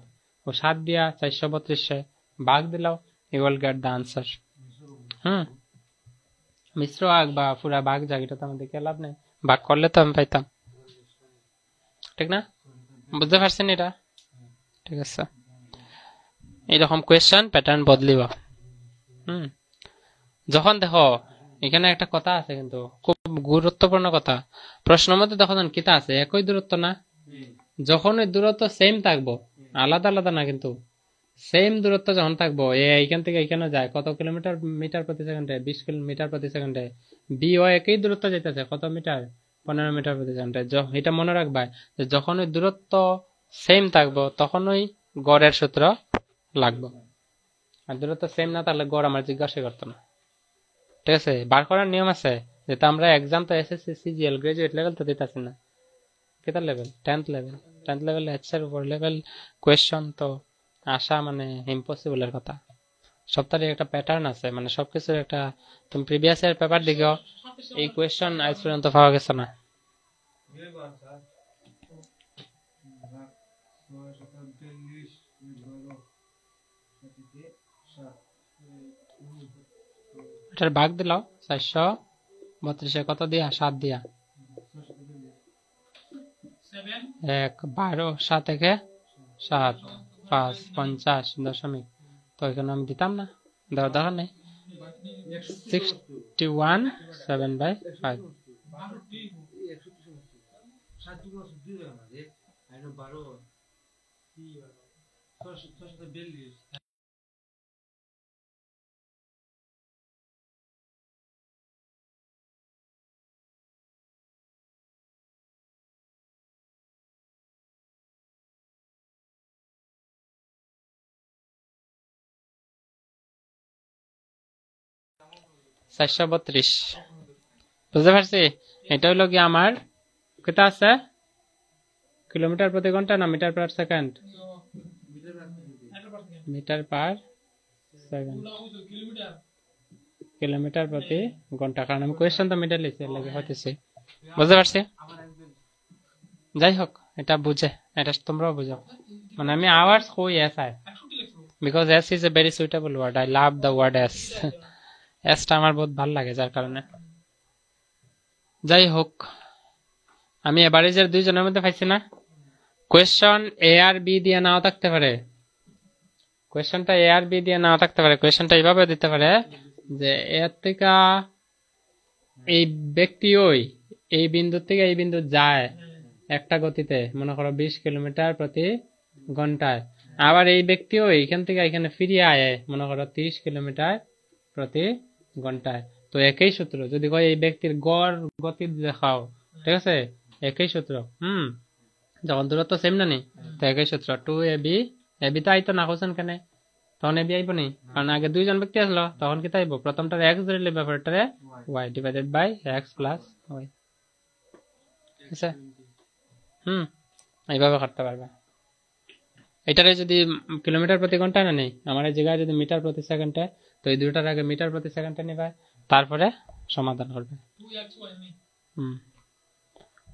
ও 7 দিয়া 432 ভাগ দিলাও, you will get the answer. মিশ্র ভাগ বা পুরা ভাগ যাক, এটা তো আমাদের লাভ নেই, ভাগ করলে তো আমি পাইতাম, ঠিক না? বুঝতে পারছেন এটা? ঠিক আছে, এইরকম কোয়েশ্চেন প্যাটার্ন বদলিব। যখন দেখো এখানে একটা কথা আছে, কিন্তু খুব গুরুত্বপূর্ণ কথা, প্রশ্নের মধ্যে দেখো কিতা আছে, একই দূরত্ব না, যখন ওই দূরত্ব সেম থাকবো, আলাদা আলাদা না, কিন্তু সেম দূরত্ব যখন থাকবো, এইখান থেকে এখানে যায় কত কিলোমিটার মিটার প্রতি সেকেন্ডে, 20 কিলোমিটার প্রতি সেকেন্ডে, বি ও একই দূরত্ব যেতেছে কত মিটার, 15 মিটার প্রতি সেকেন্ডে। এটা মনে রাখবা যে যখন ওই দূরত্ব সেম থাকবো তখন ওই গড়ের সূত্র লাগবে, আর দূরত্ব সেম না তাহলে গড় আমার জিজ্ঞাসা করতো না। ঠিক আছে, বার করার নিয়ম আছে, যেটা আমরা এক্সাম তো এসএসসি সিজিএল গ্রাজুয়েট লেভেল তো দিতেছি না, কেটা লেভেল 10th লেভেল এর উপর লেভেল কোয়েশ্চন তো আসা মানে ইম্পসিবলের কথা। সপ্তাহে একটা প্যাটার্ন আছে, মানে সবকিছুর একটা, তুমি প্রিভিয়াস ইয়ার পেপার দিকে এই কোয়েশ্চন আজ পর্যন্ত পাওয়া গেছে না। এটার ভাগ দিলাও 432 কত দিয়া 7 দিয়া 1 12 7 থেকে 7 5 50 দশমিক, তো এখানে আমি দিতাম না, দেওয়ার দরকার নেই। 61/7/5 432, বুঝতে পারছি? এটা হলো কি আমার কত আছে, কিলোমিটার প্রতি ঘন্টা না metre per second? Metre per second, kilometre প্রতি ঘন্টা, কারণ আমি কোয়েশ্চন তো মিটার লিখছি, লাগে হইতেছে, বুঝতে পারছি? যাই হোক, এটা বুঝে, এটা তোমরাও বুঝো, মানে আমি আওয়ার্স কই S I, because S is a very suitable word, I love the word S, এসটা আমার বহুত ভালো লাগে যার কারণে। যাই হোক, আমি এভারেজের দুইজনের মধ্যে পাইছি না, কোয়েশ্চন এ আর বি দিয়ে নাও থাকতে পারে, কোয়েশ্চনটা এ আর বি দিয়ে নাও থাকতে পারে, কোয়েশ্চনটা এইভাবে দিতে পারে যে এর থেকে এই ব্যক্তি ওই এই বিন্দু থেকে এই বিন্দু যায় একটা গতিতে, মনে করো 20 কিলোমিটার প্রতি ঘন্টায়, আবার এই ব্যক্তিও এখান থেকে এখানে ফিরিয়ে আয় মনে করো 30 কিলোমিটার প্রতি ঘন্টায়, তো একই সূত্র। যদি কয় এই ব্যক্তির গড় গতি দেখাও, ঠিক আছে, একই সূত্র। যখন দূরত্ব সেম না নি, তো একই সূত্র, 2ab, এবি তো আইতো না কোশ্চেন কেন, তখন এবি আইব নি, কারণ আগে দুইজন ব্যক্তি আসলো, তখন কি তাইব, প্রথমটার এক্স ধরলে ব্যাপারটারে Y divided by X plus Y, ঠিক আছে? এইভাবে করতে পারবে। এটারে যদি কিলোমিটার প্রতি ঘন্টা না নেই, আমার এই জায়গায় যদি মিটার প্রতি সেকেন্ডে, তো এই দুইটার আগে মিটার প্রতি সেকেন্ডে নেবে, তারপরে সমাধান করবে।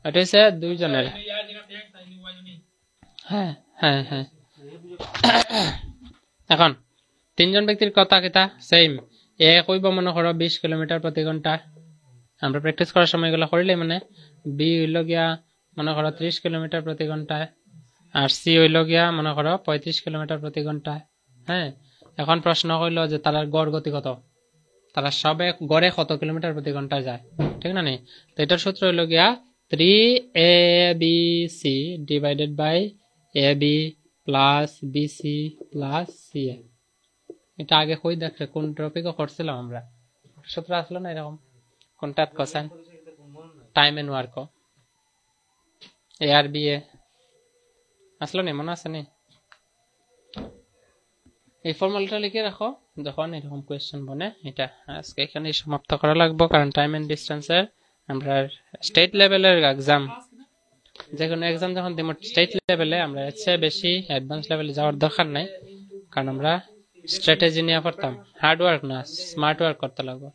এটা হচ্ছে দুইজনের, হ্যাঁ হ্যাঁ হ্যাঁ। এখন তিনজন ব্যক্তির কথা কিতা সেম, এ কইব মনে করো 20 কিলোমিটার প্রতি ঘন্টা, আমরা প্র্যাকটিস করার সময় এগুলো করলে, মানে বি হইল গিয়া মনে করো 30 কিলোমিটার প্রতি ঘন্টায়, আর সি হইল গিয়া মনে করো 35 কিলোমিটার প্রতি ঘন্টায়। হ্যাঁ, এখন প্রশ্ন হইল যে তার গড় গতি কত, তারা সবে গড়ে কত কিলোমিটার প্রতি ঘন্টায় যায়, ঠিক না? তো এটার সূত্র হইল গিয়া 3abc divided by ab plus BC plus CA. এটা আগে কই দেখছে কোন টপিকও করছিলাম আমরা, সূত্র আসলো না এরকম কোনটা কোসাইন টাইম এন্ড ওয়ার্ক এ আর বি এ আসলো নি, মনে আছে নি? এই ফর্মুলাটা লিখে রাখো যখন এরকম কোয়েশ্চেন বনে। এটা আজকে এখানেই সমাপ্ত করা লাগবে, কারণ টাইম এন্ড ডিস্টেন্সের আমরা স্টেট লেভেলের এক্সাম, যে কোনো এক্সাম যখন দিব স্টেট লেভেলে, আমরা এর চেয়ে বেশি অ্যাডভান্স লেভেলে যাওয়ার দরকার নাই, কারণ আমরা স্ট্র্যাটেজি নিয়ে পড়তাম, হার্ড ওয়ার্ক না স্মার্ট ওয়ার্ক করতে লাগবে।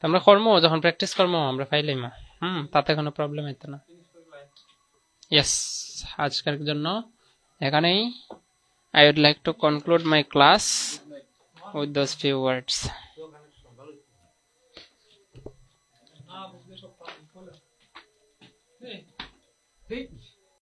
আমরা কর্ম যখন প্র্যাকটিস করবো আমরা ফাইলেই মা তাতে কোনো প্রবলেম হইতো না। ইয়েস, আজকের জন্য এখানেই I would like to conclude my class with those few words.